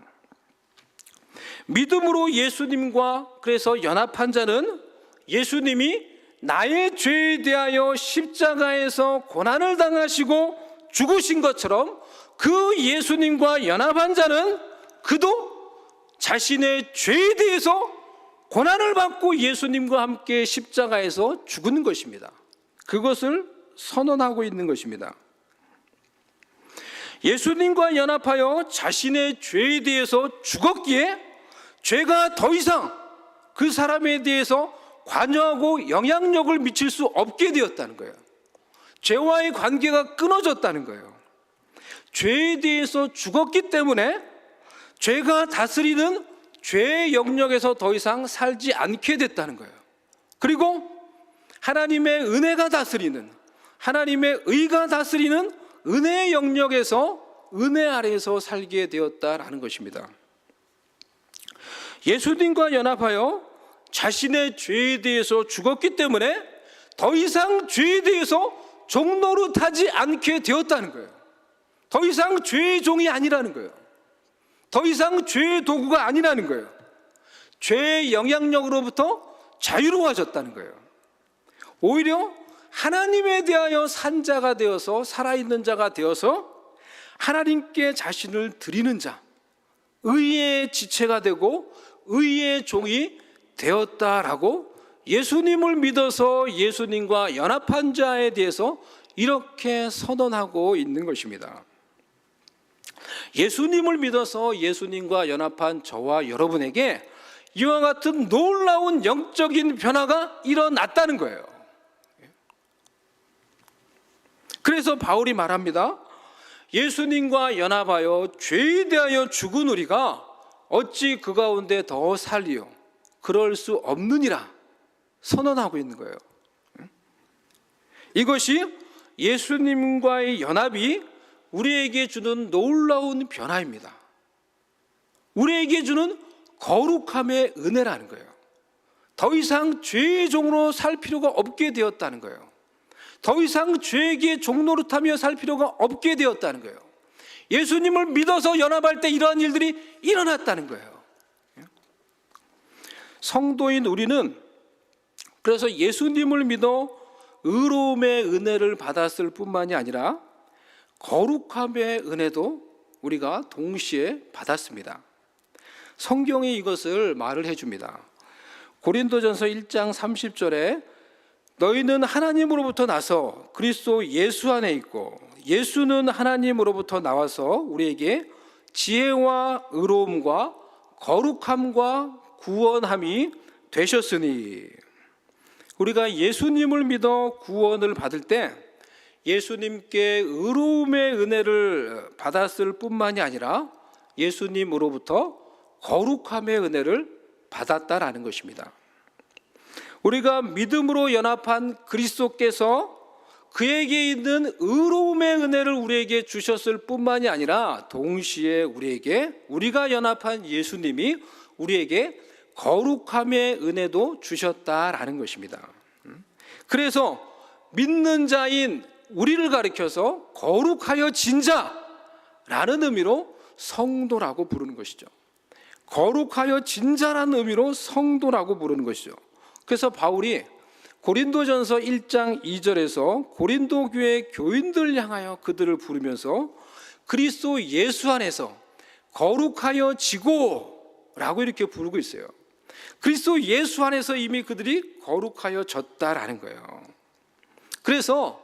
믿음으로 예수님과 그래서 연합한 자는 예수님이 나의 죄에 대하여 십자가에서 고난을 당하시고 죽으신 것처럼 그 예수님과 연합한 자는 그도 자신의 죄에 대해서 고난을 받고 예수님과 함께 십자가에서 죽는 것입니다. 그것을 선언하고 있는 것입니다. 예수님과 연합하여 자신의 죄에 대해서 죽었기에 죄가 더 이상 그 사람에 대해서 관여하고 영향력을 미칠 수 없게 되었다는 거예요. 죄와의 관계가 끊어졌다는 거예요. 죄에 대해서 죽었기 때문에 죄가 다스리는 죄의 영역에서 더 이상 살지 않게 됐다는 거예요. 그리고 하나님의 은혜가 다스리는, 하나님의 의가 다스리는 은혜의 영역에서 은혜 아래에서 살게 되었다라는 것입니다. 예수님과 연합하여 자신의 죄에 대해서 죽었기 때문에 더 이상 죄에 대해서 종노릇하지 않게 되었다는 거예요. 더 이상 죄의 종이 아니라는 거예요. 더 이상 죄의 도구가 아니라는 거예요. 죄의 영향력으로부터 자유로워졌다는 거예요. 오히려 하나님에 대하여 산 자가 되어서 살아있는 자가 되어서 하나님께 자신을 드리는 자, 의의 지체가 되고 의의 종이 되었다라고 예수님을 믿어서 예수님과 연합한 자에 대해서 이렇게 선언하고 있는 것입니다. 예수님을 믿어서 예수님과 연합한 저와 여러분에게 이와 같은 놀라운 영적인 변화가 일어났다는 거예요. 그래서 바울이 말합니다. 예수님과 연합하여 죄에 대하여 죽은 우리가 어찌 그 가운데 더 살리요? 그럴 수 없느니라 선언하고 있는 거예요. 이것이 예수님과의 연합이 우리에게 주는 놀라운 변화입니다. 우리에게 주는 거룩함의 은혜라는 거예요. 더 이상 죄의 종으로 살 필요가 없게 되었다는 거예요. 더 이상 죄에게 종노릇하며 살 필요가 없게 되었다는 거예요. 예수님을 믿어서 연합할 때 이러한 일들이 일어났다는 거예요. 성도인 우리는 그래서 예수님을 믿어 의로움의 은혜를 받았을 뿐만이 아니라 거룩함의 은혜도 우리가 동시에 받았습니다. 성경이 이것을 말을 해줍니다. 고린도전서 1장 30절에 너희는 하나님으로부터 나서 그리스도 예수 안에 있고 예수는 하나님으로부터 나와서 우리에게 지혜와 의로움과 거룩함과 구원함이 되셨으니, 우리가 예수님을 믿어 구원을 받을 때 예수님께 의로움의 은혜를 받았을 뿐만이 아니라 예수님으로부터 거룩함의 은혜를 받았다라는 것입니다. 우리가 믿음으로 연합한 그리스도께서 그에게 있는 의로움의 은혜를 우리에게 주셨을 뿐만이 아니라 동시에 우리가 연합한 예수님이 우리에게 거룩함의 은혜도 주셨다라는 것입니다. 그래서 믿는 자인 우리를 가리켜서 거룩하여 진자라는 의미로 성도라고 부르는 것이죠. 거룩하여 진자라는 의미로 성도라고 부르는 것이죠. 그래서 바울이 고린도전서 1장 2절에서 고린도 교회 교인들 향하여 그들을 부르면서 그리스도 예수 안에서 거룩하여 지고라고 이렇게 부르고 있어요. 그리스도 예수 안에서 이미 그들이 거룩하여졌다라는 거예요. 그래서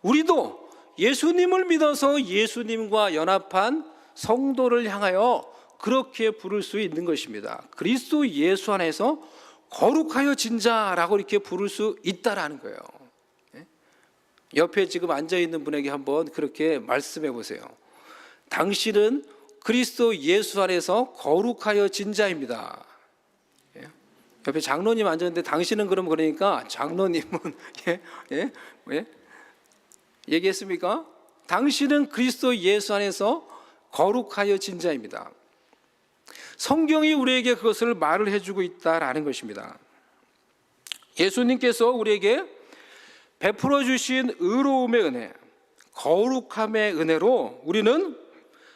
우리도 예수님을 믿어서 예수님과 연합한 성도를 향하여 그렇게 부를 수 있는 것입니다. 그리스도 예수 안에서 거룩하여 진자라고 이렇게 부를 수 있다라는 거예요. 옆에 지금 앉아있는 분에게 한번 그렇게 말씀해 보세요. 당신은 그리스도 예수 안에서 거룩하여 진자입니다. 옆에 장로님 앉았는데 당신은 그럼 그러니까 장로님은 예? 얘기했습니까? 당신은 그리스도 예수 안에서 거룩하여진 자입니다. 성경이 우리에게 그것을 말을 해주고 있다라는 것입니다. 예수님께서 우리에게 베풀어 주신 의로움의 은혜, 거룩함의 은혜로 우리는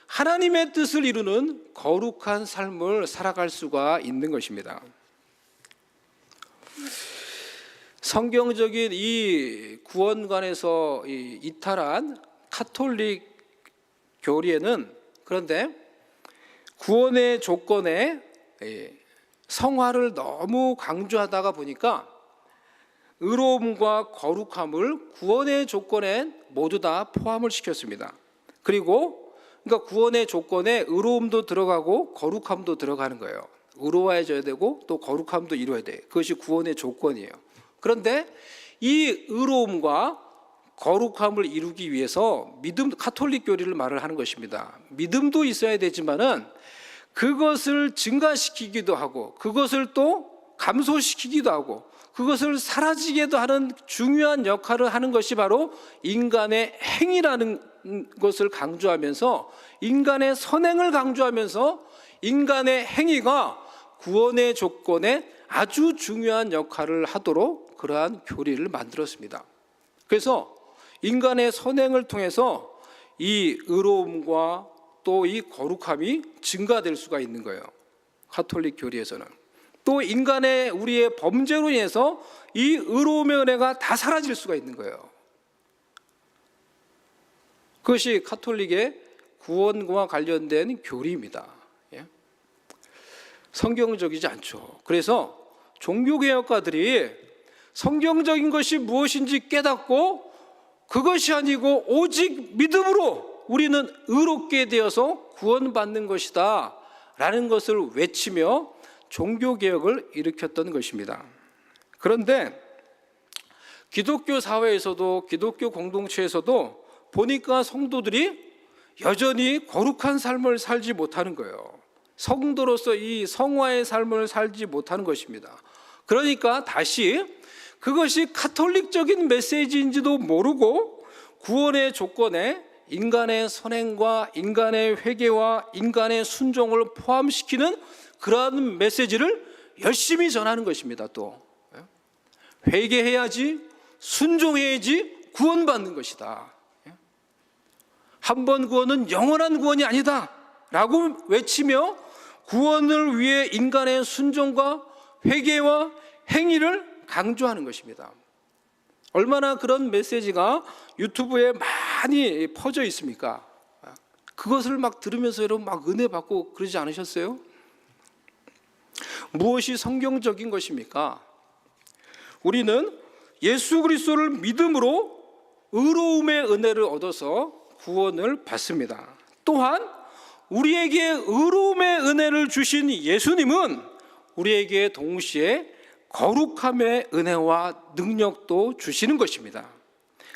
하나님의 뜻을 이루는 거룩한 삶을 살아갈 수가 있는 것입니다. 성경적인 이 구원관에서 이탈한 카톨릭 교리에는 그런데 구원의 조건에 성화를 너무 강조하다가 보니까 의로움과 거룩함을 구원의 조건에 모두 다 포함을 시켰습니다. 그리고 그러니까 구원의 조건에 의로움도 들어가고 거룩함도 들어가는 거예요. 의로워져야 되고 또 거룩함도 이루어야 돼. 그것이 구원의 조건이에요. 그런데 이 의로움과 거룩함을 이루기 위해서 믿음, 카톨릭 교리를 말을 하는 것입니다. 믿음도 있어야 되지만은 그것을 증가시키기도 하고 그것을 또 감소시키기도 하고 그것을 사라지게도 하는 중요한 역할을 하는 것이 바로 인간의 행위라는 것을 강조하면서 인간의 선행을 강조하면서 인간의 행위가 구원의 조건에 아주 중요한 역할을 하도록 그러한 교리를 만들었습니다. 그래서 인간의 선행을 통해서 이 의로움과 또 이 거룩함이 증가될 수가 있는 거예요. 가톨릭 교리에서는. 또 인간의 우리의 범죄로 인해서 이 의로움의 은혜가 다 사라질 수가 있는 거예요. 그것이 가톨릭의 구원과 관련된 교리입니다. 성경적이지 않죠. 그래서 종교개혁가들이 성경적인 것이 무엇인지 깨닫고 그것이 아니고 오직 믿음으로 우리는 의롭게 되어서 구원받는 것이다 라는 것을 외치며 종교개혁을 일으켰던 것입니다. 그런데 기독교 사회에서도 기독교 공동체에서도 보니까 성도들이 여전히 거룩한 삶을 살지 못하는 거예요. 성도로서 이 성화의 삶을 살지 못하는 것입니다. 그러니까 다시 그것이 가톨릭적인 메시지인지도 모르고 구원의 조건에 인간의 선행과 인간의 회개와 인간의 순종을 포함시키는 그러한 메시지를 열심히 전하는 것입니다. 또 회개해야지, 순종해야지 구원받는 것이다. 한 번 구원은 영원한 구원이 아니다 라고 외치며 구원을 위해 인간의 순종과 회개와 행위를 강조하는 것입니다. 얼마나 그런 메시지가 유튜브에 많이 퍼져 있습니까? 그것을 막 들으면서 여러분 막 은혜 받고 그러지 않으셨어요? 무엇이 성경적인 것입니까? 우리는 예수 그리스도를 믿음으로 의로움의 은혜를 얻어서 구원을 받습니다. 또한 우리에게 의로움의 은혜를 주신 예수님은 우리에게 동시에 거룩함의 은혜와 능력도 주시는 것입니다.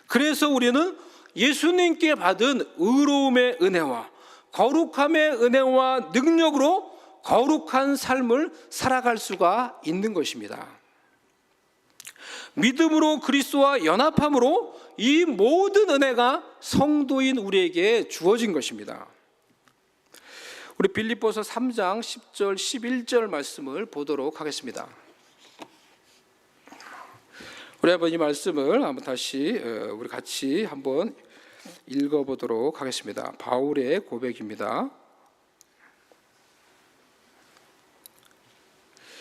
그래서 우리는 예수님께 받은 의로움의 은혜와 거룩함의 은혜와 능력으로 거룩한 삶을 살아갈 수가 있는 것입니다. 믿음으로 그리스도와 연합함으로 이 모든 은혜가 성도인 우리에게 주어진 것입니다. 우리 빌립보서 3장 10절 11절 말씀을 보도록 하겠습니다. 우리 한번 이 말씀을 한번 다시 우리 같이 한번 읽어보도록 하겠습니다. 바울의 고백입니다.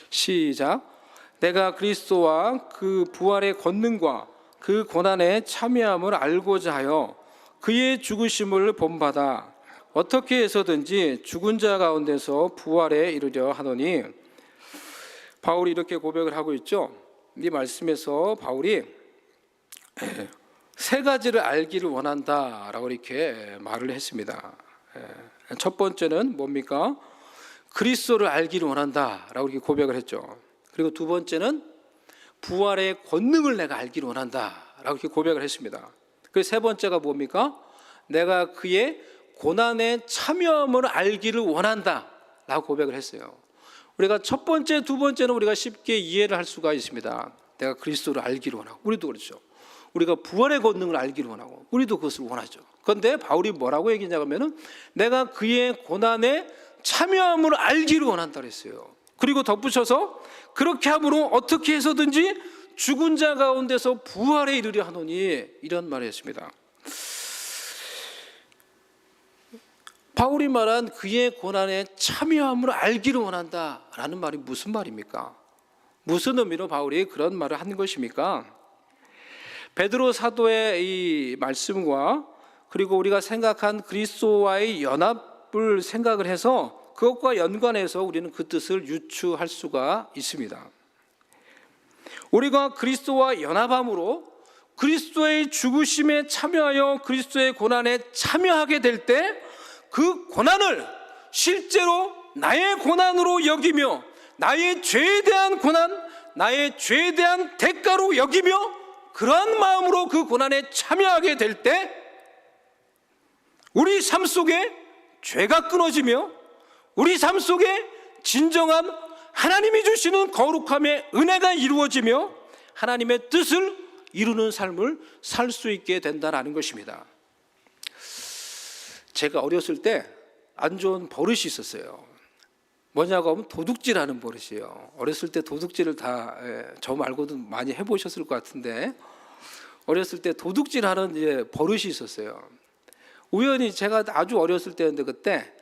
시작. 내가 그리스도와 그 부활의 권능과 그 고난에 참여함을 알고자 하여 그의 죽으심을 본받아 어떻게 해서든지 죽은 자 가운데서 부활에 이르려 하노니. 바울이 이렇게 고백을 하고 있죠. 이 말씀에서 바울이 세 가지를 알기를 원한다라고 이렇게 말을 했습니다. 첫 번째는 뭡니까? 그리스도를 알기를 원한다라고 이렇게 고백을 했죠. 그리고 두 번째는 부활의 권능을 내가 알기를 원한다라고 이렇게 고백을 했습니다. 그리고 세 번째가 뭡니까? 내가 그의 고난에 참여함을 알기를 원한다라고 고백을 했어요. 우리가 첫 번째, 두 번째는 우리가 쉽게 이해를 할 수가 있습니다. 내가 그리스도를 알기를 원하고, 우리도 그렇죠. 우리가 부활의 권능을 알기를 원하고, 우리도 그것을 원하죠. 그런데 바울이 뭐라고 얘기냐면은 내가 그의 고난에 참여함을 알기를 원한다 그랬어요. 그리고 덧붙여서 그렇게 함으로 어떻게 해서든지 죽은 자 가운데서 부활에 이르려 하노니, 이런 말을 했습니다. 바울이 말한 그의 고난에 참여함을 알기를 원한다라는 말이 무슨 말입니까? 무슨 의미로 바울이 그런 말을 한 것입니까? 베드로 사도의 이 말씀과 그리고 우리가 생각한 그리스도와의 연합을 생각을 해서 그것과 연관해서 우리는 그 뜻을 유추할 수가 있습니다. 우리가 그리스도와 연합함으로 그리스도의 죽으심에 참여하여 그리스도의 고난에 참여하게 될 때 그 고난을 실제로 나의 고난으로 여기며 나의 죄에 대한 고난, 나의 죄에 대한 대가로 여기며 그러한 마음으로 그 고난에 참여하게 될 때 우리 삶 속에 죄가 끊어지며 우리 삶 속에 진정한 하나님이 주시는 거룩함의 은혜가 이루어지며 하나님의 뜻을 이루는 삶을 살 수 있게 된다는 것입니다. 제가 어렸을 때 안 좋은 버릇이 있었어요. 뭐냐고 하면 도둑질하는 버릇이에요. 어렸을 때 도둑질을 다 저 말고도 많이 해보셨을 것 같은데 어렸을 때 도둑질하는 버릇이 있었어요. 우연히 제가 아주 어렸을 때였는데 그때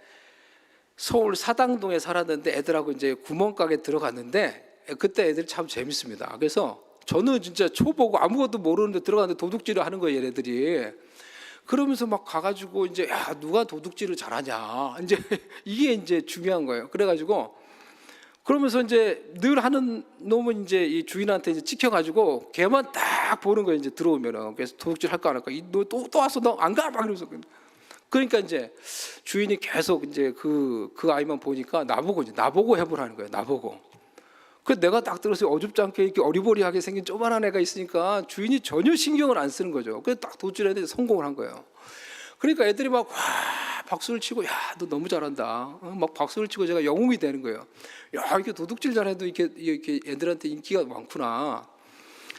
서울 사당동에 살았는데 애들하고 이제 구멍가게 들어갔는데 그때 애들 참 재밌습니다. 그래서 저는 진짜 초보고 아무것도 모르는데 들어갔는데 도둑질을 하는 거예요, 얘네들이. 그러면서 막 가가지고 이제 야 누가 도둑질을 잘하냐 이제 이게 이제 중요한 거예요. 그래가지고 그러면서 이제 늘 하는 놈은 이제 이 주인한테 이제 찍혀가지고 걔만 딱 보는 거예요. 이제 들어오면은 그래서 도둑질 할까 안 할까 너 또 왔어 너 안 가 막 이러면서 그러니까 이제 주인이 계속 이제 그 아이만 보니까 나보고 해보라는 거예요. 나보고. 그 내가 딱 들어서 어줍지 않게 이렇게 어리버리하게 생긴 조그만한 애가 있으니까 주인이 전혀 신경을 안 쓰는 거죠. 그래서 딱 도둑질했는데 성공을 한 거예요. 그러니까 애들이 막 와, 박수를 치고 야 너 너무 잘한다. 막 박수를 치고 제가 영웅이 되는 거예요. 야 이렇게 도둑질 잘해도 이렇게 애들한테 인기가 많구나.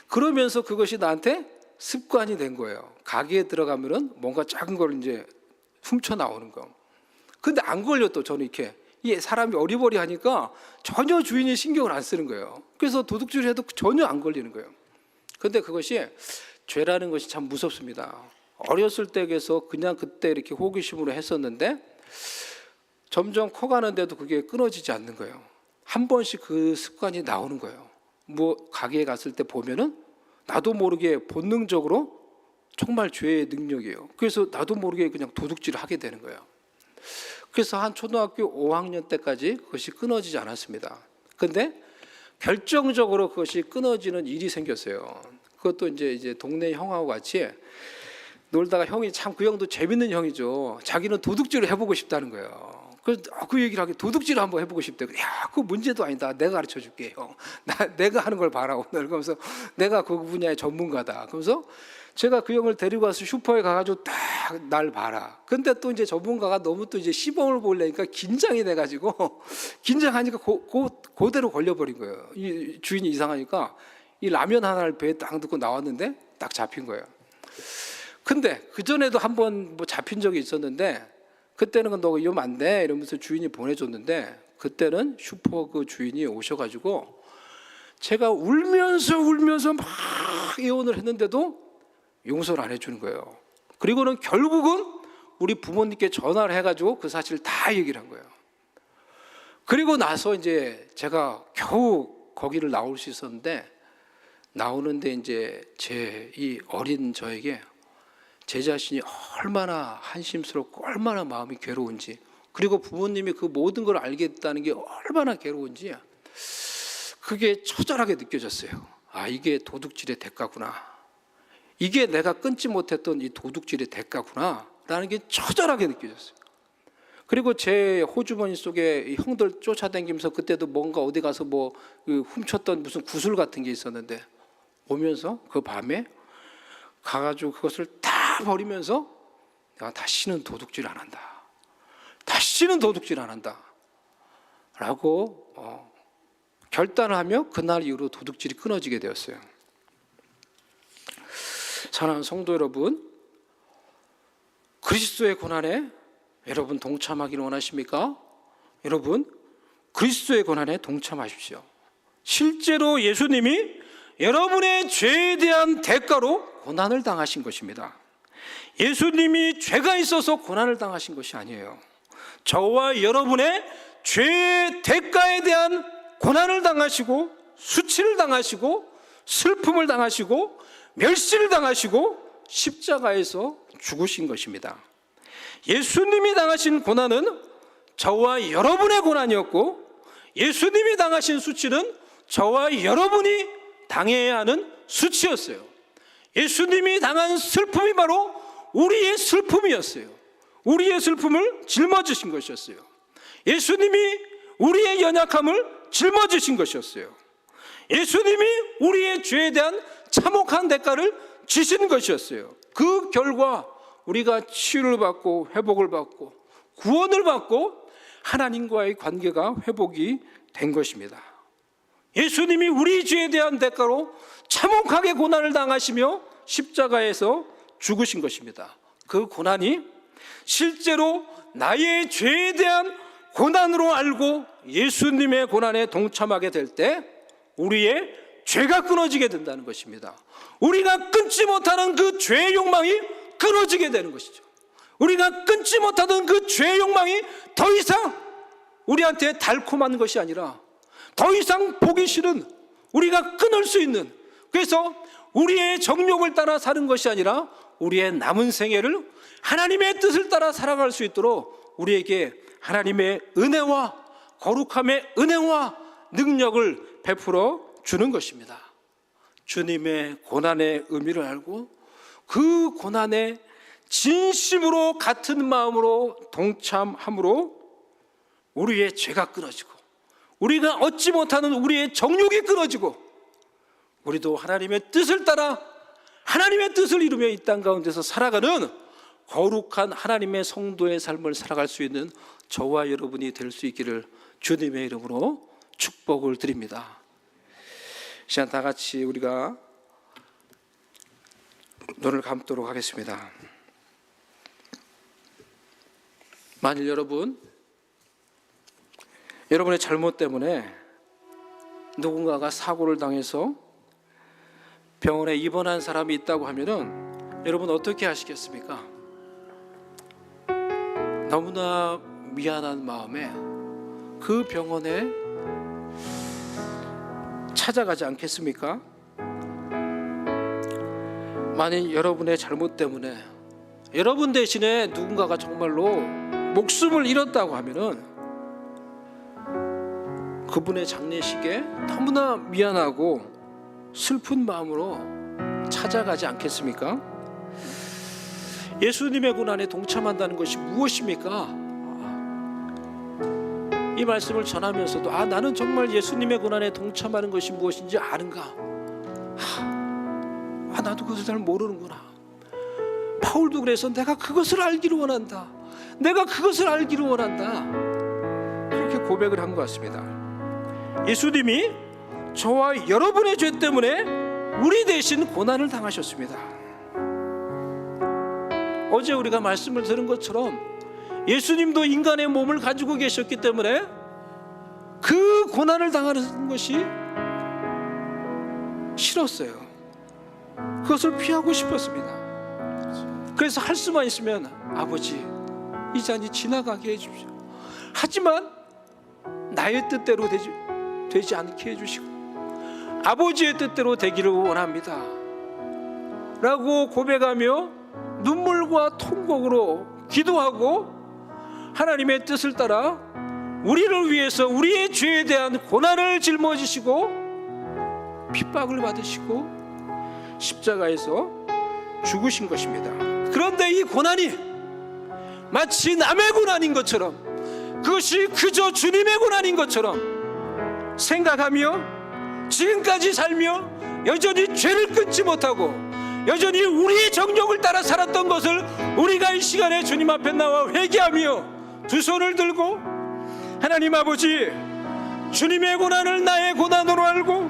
그러면서 그것이 나한테 습관이 된 거예요. 가게에 들어가면은 뭔가 작은 걸 이제 훔쳐 나오는 거. 근데 안 걸려 또 저는 이렇게. 이 사람이 어리버리하니까 전혀 주인이 신경을 안 쓰는 거예요. 그래서 도둑질을 해도 전혀 안 걸리는 거예요. 그런데 그것이 죄라는 것이 참 무섭습니다. 어렸을 때에서 그냥 그때 이렇게 호기심으로 했었는데 점점 커가는데도 그게 끊어지지 않는 거예요. 한 번씩 그 습관이 나오는 거예요. 뭐 가게에 갔을 때 보면은 나도 모르게 본능적으로 정말 죄의 능력이에요. 그래서 나도 모르게 그냥 도둑질을 하게 되는 거예요. 그래서 한 초등학교 5학년 때까지 그것이 끊어지지 않았습니다. 그런데 결정적으로 그것이 끊어지는 일이 생겼어요. 그것도 이제 동네 형하고 같이 놀다가 형이 참 그 형도 재밌는 형이죠. 자기는 도둑질을 해보고 싶다는 거예요. 그래서 그 얘기를 하게 도둑질을 한번 해보고 싶대. 야, 그 문제도 아니다. 내가 가르쳐 줄게 형. 내가 하는 걸 봐라 오늘. 그러면서 내가 그 분야의 전문가다. 그러면서 제가 그 형을 데리고 가서 슈퍼에 가가지고 딱 날 봐라. 근데 또 이제 전문가가 너무 또 이제 시범을 보려니까 긴장이 돼가지고 긴장하니까 그대로 걸려버린 거예요. 이 주인이 이상하니까 이 라면 하나를 배에 딱 넣고 나왔는데 딱 잡힌 거예요. 근데 그 전에도 한번 뭐 잡힌 적이 있었는데 그때는 너 이러면 안 돼 이러면서 주인이 보내줬는데 그때는 슈퍼 그 주인이 오셔가지고 제가 울면서 막 예언을 했는데도 용서를 안 해주는 거예요. 그리고는 결국은 우리 부모님께 전화를 해가지고 그 사실을 다 얘기를 한 거예요. 그리고 나서 이제 제가 겨우 거기를 나올 수 있었는데 나오는데 이제 제 이 어린 저에게 제 자신이 얼마나 한심스럽고 얼마나 마음이 괴로운지 그리고 부모님이 그 모든 걸 알게 됐다는 게 얼마나 괴로운지 그게 처절하게 느껴졌어요. 아 이게 도둑질의 대가구나. 이게 내가 끊지 못했던 이 도둑질의 대가구나 라는 게 처절하게 느껴졌어요. 그리고 제 호주머니 속에 형들 쫓아다니면서 그때도 뭔가 어디 가서 뭐 훔쳤던 무슨 구슬 같은 게 있었는데 오면서 그 밤에 가가지고 그것을 다 버리면서 내가 다시는 도둑질 안 한다. 다시는 도둑질 안 한다. 라고 결단을 하며 그날 이후로 도둑질이 끊어지게 되었어요. 사랑하는 성도 여러분, 그리스도의 고난에 여러분 동참하기를 원하십니까? 여러분 그리스도의 고난에 동참하십시오. 실제로 예수님이 여러분의 죄에 대한 대가로 고난을 당하신 것입니다. 예수님이 죄가 있어서 고난을 당하신 것이 아니에요. 저와 여러분의 죄의 대가에 대한 고난을 당하시고 수치를 당하시고 슬픔을 당하시고 멸시를 당하시고 십자가에서 죽으신 것입니다. 예수님이 당하신 고난은 저와 여러분의 고난이었고 예수님이 당하신 수치는 저와 여러분이 당해야 하는 수치였어요. 예수님이 당한 슬픔이 바로 우리의 슬픔이었어요. 우리의 슬픔을 짊어지신 것이었어요. 예수님이 우리의 연약함을 짊어지신 것이었어요. 예수님이 우리의 죄에 대한 참혹한 대가를 지신 것이었어요. 그 결과 우리가 치유를 받고 회복을 받고 구원을 받고 하나님과의 관계가 회복이 된 것입니다. 예수님이 우리 죄에 대한 대가로 참혹하게 고난을 당하시며 십자가에서 죽으신 것입니다. 그 고난이 실제로 나의 죄에 대한 고난으로 알고 예수님의 고난에 동참하게 될 때 우리의 죄가 끊어지게 된다는 것입니다. 우리가 끊지 못하는 그 죄의 욕망이 끊어지게 되는 것이죠. 우리가 끊지 못하던 그 죄의 욕망이 더 이상 우리한테 달콤한 것이 아니라 더 이상 보기 싫은, 우리가 끊을 수 있는, 그래서 우리의 정욕을 따라 사는 것이 아니라 우리의 남은 생애를 하나님의 뜻을 따라 살아갈 수 있도록 우리에게 하나님의 은혜와 거룩함의 은혜와 능력을 베풀어 주는 것입니다. 주님의 고난의 의미를 알고 그 고난에 진심으로 같은 마음으로 동참함으로 우리의 죄가 끊어지고 우리가 얻지 못하는 우리의 정욕이 끊어지고 우리도 하나님의 뜻을 따라 하나님의 뜻을 이루며 이 땅 가운데서 살아가는 거룩한 하나님의 성도의 삶을 살아갈 수 있는 저와 여러분이 될 수 있기를 주님의 이름으로 축복을 드립니다. 시간 다 같이 우리가 눈을 감도록 하겠습니다. 만일 여러분의 잘못 때문에 누군가가 사고를 당해서 병원에 입원한 사람이 있다고 하면은 여러분 어떻게 하시겠습니까? 너무나 미안한 마음에 그 병원에 찾아가지 않겠습니까? 만일 여러분의 잘못 때문에 여러분 대신에 누군가가 정말로 목숨을 잃었다고 하면은 그분의 장례식에 너무나 미안하고 슬픈 마음으로 찾아가지 않겠습니까? 예수님의 고난에 동참한다는 것이 무엇입니까? 이 말씀을 전하면서도 나는 정말 예수님의 고난에 동참하는 것이 무엇인지 아는가? 나도 그것을 잘 모르는구나. 바울도 그래서 내가 그것을 알기를 원한다. 내가 그것을 알기를 원한다. 그렇게 고백을 한 것 같습니다. 예수님이 저와 여러분의 죄 때문에 우리 대신 고난을 당하셨습니다. 어제 우리가 말씀을 들은 것처럼 예수님도 인간의 몸을 가지고 계셨기 때문에 그 고난을 당하는 것이 싫었어요. 그것을 피하고 싶었습니다. 그래서 할 수만 있으면 아버지 이 잔이 지나가게 해주십시오. 하지만 나의 뜻대로 되지 않게 해주시고 아버지의 뜻대로 되기를 원합니다 라고 고백하며 눈물과 통곡으로 기도하고 하나님의 뜻을 따라 우리를 위해서 우리의 죄에 대한 고난을 짊어지시고 핍박을 받으시고 십자가에서 죽으신 것입니다. 그런데 이 고난이 마치 남의 고난인 것처럼, 그것이 그저 주님의 고난인 것처럼 생각하며 지금까지 살며 여전히 죄를 끊지 못하고 여전히 우리의 정욕을 따라 살았던 것을 우리가 이 시간에 주님 앞에 나와 회개하며 두 손을 들고 하나님 아버지, 주님의 고난을 나의 고난으로 알고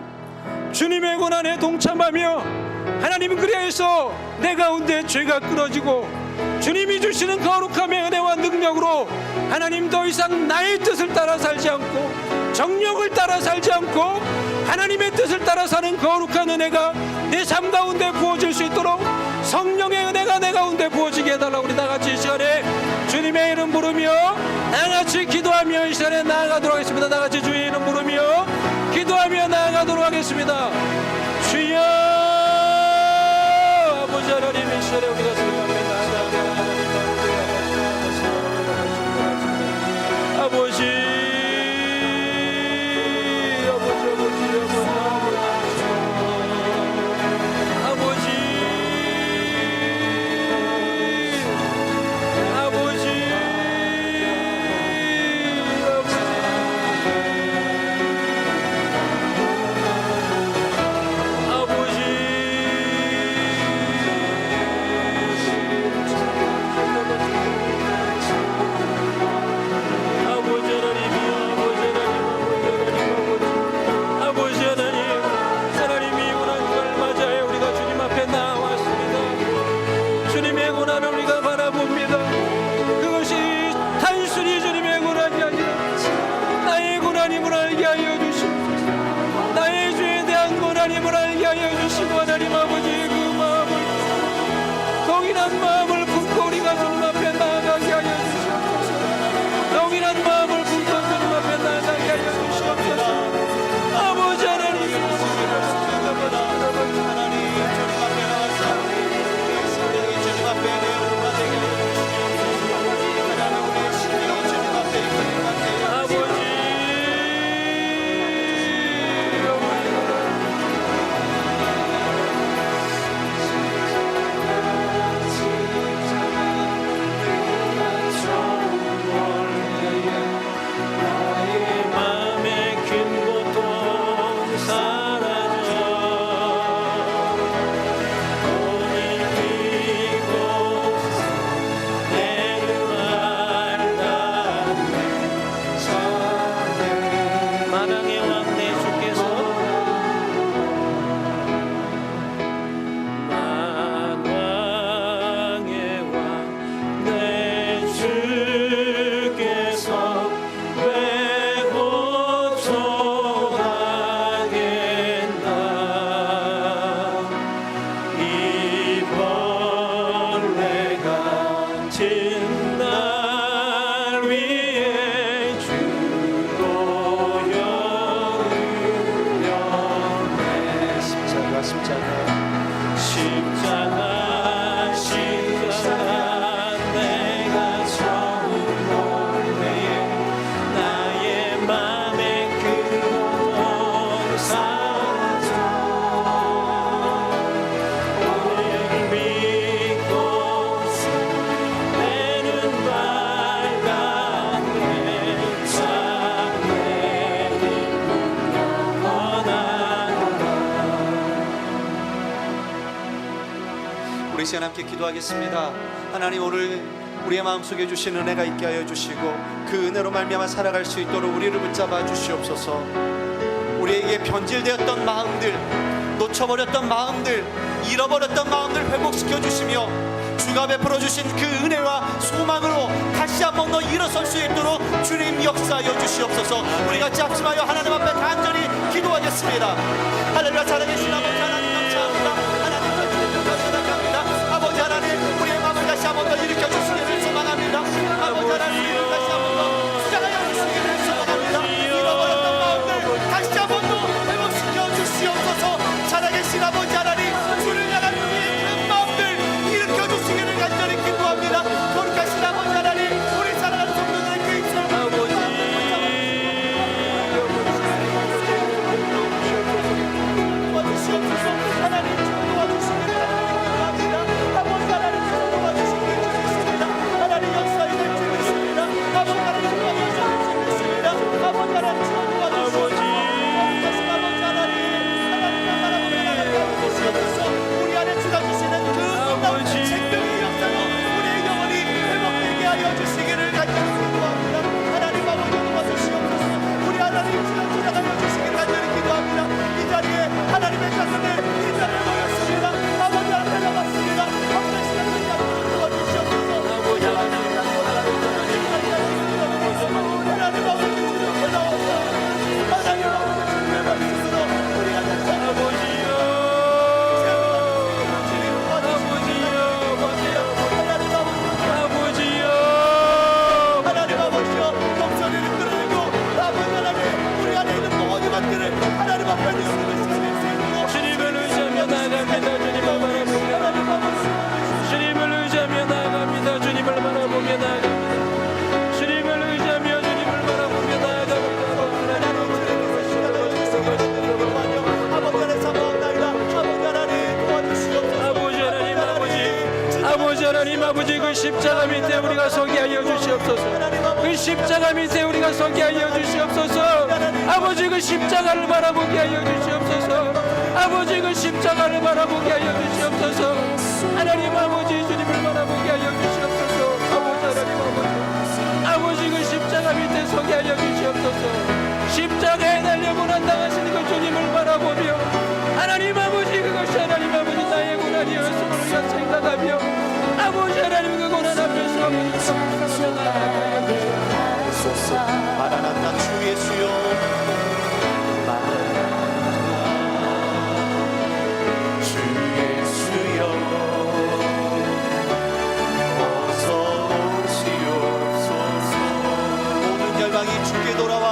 주님의 고난에 동참하며 하나님 그리하여서 내 가운데 죄가 끊어지고 주님이 주시는 거룩함의 은혜와 능력으로 하나님 더 이상 나의 뜻을 따라 살지 않고 정욕을 따라 살지 않고 하나님의 뜻을 따라 사는 거룩한 은혜가 내 삶 가운데 부어질 수 있도록 성령의 은혜가 내 가운데 부어지게 해달라고 우리 다같이 이 시간에 주님의 이름 부르며 다같이 기도하며 이 시간에 나아가도록 하겠습니다. 다같이 주의 이름 부르며 기도하며 나아가도록 하겠습니다. 주여 아버지 하나님 이 시간에 우리가 주님 앞에 나아가게 아버지 마음을 품고 우리가 주님 앞에 나아가게 하여 주시옵소서. 동일한 마음을 품고 주님 앞에 나아가게 하여 주시옵소서. 아버지 하나님 하나님 주님 앞에 나와서 우리의 심령이 주님 앞에 내어놓아 되게 하여 주시옵소서. 하나님 우리의 심령이 주님 앞에 이끌리게 하여 아버지 우리 시간 함께 기도하겠습니다. 하나님 오늘 우리의 마음속에 주신 은혜가 있게 하여 주시고 그 은혜로 말미암아 살아갈 수 있도록 우리를 붙잡아 주시옵소서. 우리에게 변질되었던 마음들, 놓쳐버렸던 마음들, 잃어버렸던 마음들 회복시켜 주시며 주가 베풀어 주신 그 은혜와 소망으로 다시 한번 더 일어설 수 있도록 주님 역사하여 주시옵소서. 우리 같이 합심하여 하나님 앞에 간절히 기도하겠습니다. 할렐루야. 살아계신 아버지 하나님 감사합니다. 하나님 감사합니다. 아버지 하나님 우리의 마음을 다시 한번 더 일으켜 주시기를 소망합니다. 아버지 하나님 다시 한번 더 수장하여 주시기를 소망합니다. 잃어버렸던 마음들 다시 한번 더 회복시켜 주시옵소서. 살아계신 아버지 하나님 주를 향한 우리의 그 마음들 일으켜 주시기를 간절히 기도합니다. 거룩하신 아버지 하나님 우리 사랑하는 성도들의 그 입술을 도와주시옵소서. 하나님 도와주시기를 기도합니다. 아버지 하나님 도와주시기를 기도했습니다. 하나님 역사에 될 줄 믿습니다. 아버지 하나님 도와주시기를 믿습니다. 아버지 하나님 도와주시옵소서. 아버지 하나님 도와주시옵소서. 우리 안에 주가 주시는 그 놀라운 생명의 역사로 우리의 영혼이 회복되게 하여 주시기를 간절히 기도합니다. 하나님 아버지 도와주시옵소서. 우리 하나님 주가 십자가 밑에 우리가 서게 하여 주시옵소서. 그 십자가 밑에 우리가 서게 하여 주시옵소서. 아버지 그 십자가를 바라보게 하여 주시옵소서. 아버지 그 십자가를 바라보게 하여 주시옵소서. 하나님 아버지 주님을 바라보게 하여 주시옵소서. 아버지 하나님 아버지 그 십자가 밑에 서게 하여 주시옵소서. 십자가에 달려 고난당하시는 그 주님을 바라보며 하나님 아버지 그것이 하나님 아버지 나의 고난이었음을 우리가 생각하며 아버지 하나님 그 고난 앞에서 마라나타 주 예수여 주 예수여 어서 오시옵소서. 모든 열방이 주께 돌아와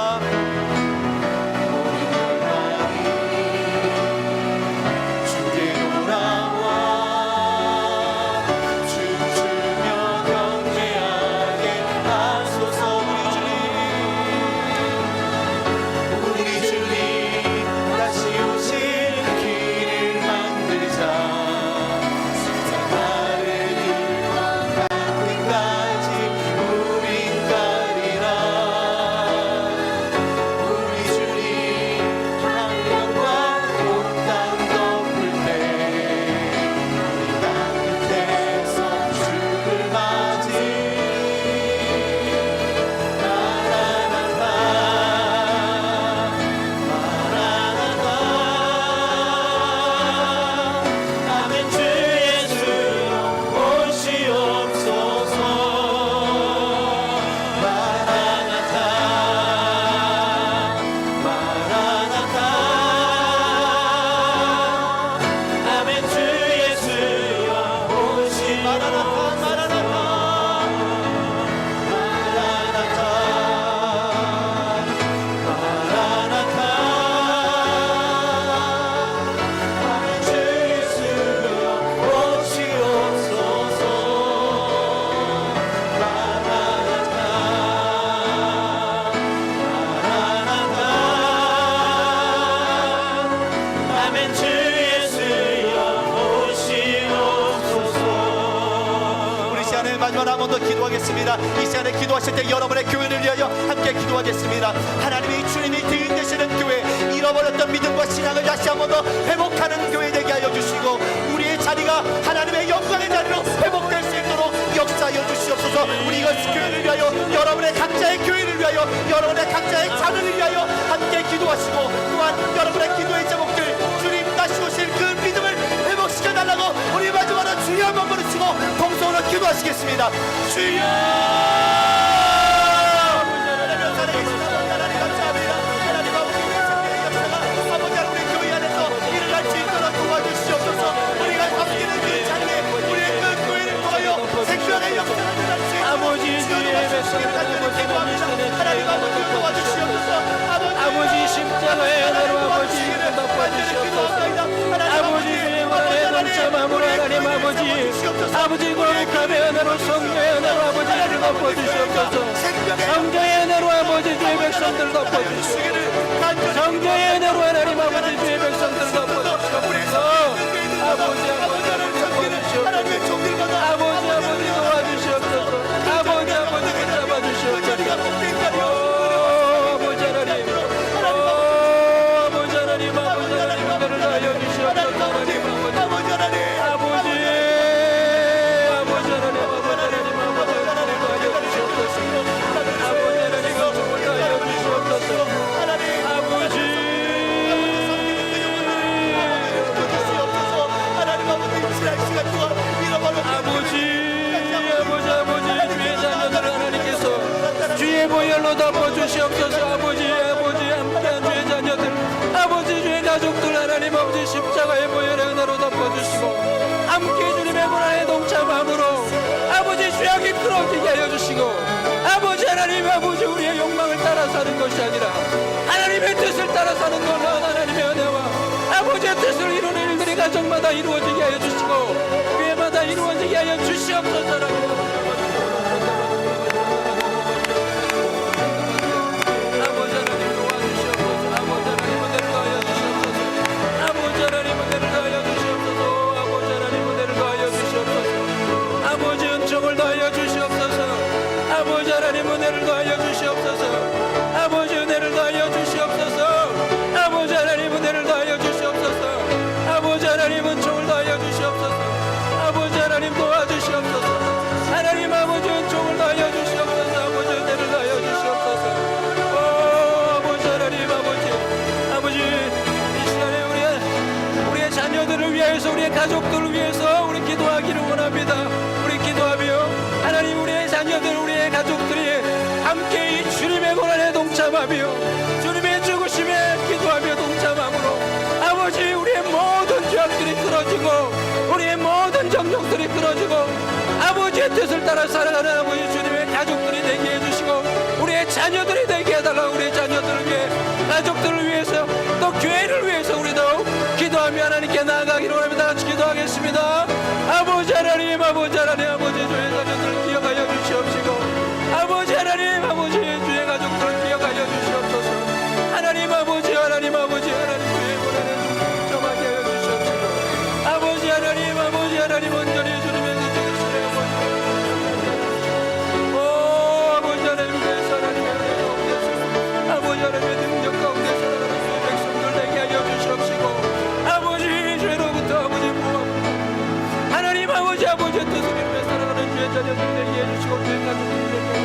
마지막 한 번 더 기도하겠습니다. 이 시간에 기도하실 때 여러분의 교회를 위하여 함께 기도하겠습니다. 하나님이 주님이 뒤인 되시는 교회, 잃어버렸던 믿음과 신앙을 다시 한 번 더 회복하는 교회 되게 하여 주시고 우리의 자리가 하나님의 영광의 자리로 회복될 수 있도록 역사하여 주시옵소서. 우리 이것을 교회를 위하여 여러분의 각자의 교회를 위하여 여러분의 각자의 자녀를 위하여 함께 기도하시고 또한 여러분의 기도의 제목들 주님 다시 오실 그 믿음을 회복시켜달라고 우리 마지막으로 주여 한번 부르시고 동성으로 기도하시겠습니다. 주여 하나님 살아계시다. 감사합니다. 하나님 아버지의 생명의 역사가 아버지 우리 교회 안에서 일어날 수 있도록 도와주시옵소서. 우리가 섬기는 그 자리에 우리의 그 교회를 통하여 생명의 역사가 일어날 수 있도록 아버지 주의 백성들을 기도합니다. 하나님 아버지 도와주시옵소서. 아버지 십자가에 나로 아버지 덮어주시옵소서. 아버지 주의 원한의 동참함으로 하나님 아버지 거룩함의 은혜로 성령의 은혜로 아버지를 덮어주시옵소서. 성령의 은혜로 아버지 주의 백성들 덮어주시옵소서. 성령의 은혜로 하나님 아버지 주의 백성들 덮어주시옵소서. 아버지 덮어주시옵소서. 아버지 도와주시옵소서. 아버지 붙잡아주시옵소서. 보혈로 덮어주시옵소서. 아버지 함께한 주의 자녀들 아버지 주의 가족들 하나님 아버지 십자가의 보혈의 은혜로 덮어주시고 함께 주님의 고난에 동참함으로 아버지 죄악이 끊어지게 하여 주시고 아버지 하나님 아버지 우리의 욕망을 따라 사는 것이 아니라 하나님의 뜻을 따라 사는 놀라운 하나님의 은혜와 아버지의 뜻을 이루는 일들이 가정마다 이루어지게 하여 주시고 교회마다 이루어지게 하여 주시옵소서. 아버지 은총을 더하여 주시옵소서. 아버지 하나님 은혜를 더하여 주시옵소서. 아버지 은혜를 더하여 주시옵소서. 아버지 하나님 은혜를 더하여 주시옵소서. 아버지 하나님은 종을 더하여 주시옵소서. 아버지 하나님 도와주시옵소서. 하나님 아버지 은총을 더하여 주시옵소서. 아버지 은혜를 더하여 주시옵소서. 오 아버지 하나님 아버지 이 시간에 우리의 자녀들을 위해서 우리의 가족들을 위해서 우리 기도하기를 원합니다. 우리 기도하며 하나님 우리의 자녀들 우리의 가족들이 함께 이 주님의 고난에 동참하며 주님의 죽으심에 기도하며 동참함으로 아버지 우리의 모든 죄악들이 끊어지고 우리의 모든 정욕들이 끊어지고 아버지의 뜻을 따라 살아가는 아버지 주님의 가족들이 되게 해주시고 우리의 자녀들이 되게 해달라. 우리의 자녀들을 위해 가족들을 위해서 또 교회를 위해서 우리도 기도하며 하나님께 나아가기를 원합니다. 같이 기도하겠습니다. 아버지 하나님 아버지 하나님 아버지 주의 자녀들을 기억하여 주시옵시고 아버지 하나님 아버지 주의 가족들을 기억하여 주시옵소서. 하나님 아버지 하나님 아버지 하나님 주의 고난에 동참하게 하여 주시옵시고 아버지 하나님 아버지 하나님 온전히 주님의 뜻을 오 아버지 하나님 위해서 하나님의 은혜 가운데서 아버지 하나님의 능력 가운데서 살아가는 주의 백성들 되게 하여 주시옵시고 아버지 죄로부터 아버지 보호하고 하나님 아버지 아버지의 뜻을 이루며 살아가는 주의 자녀들 되게 해주시고 주의 가족들 되게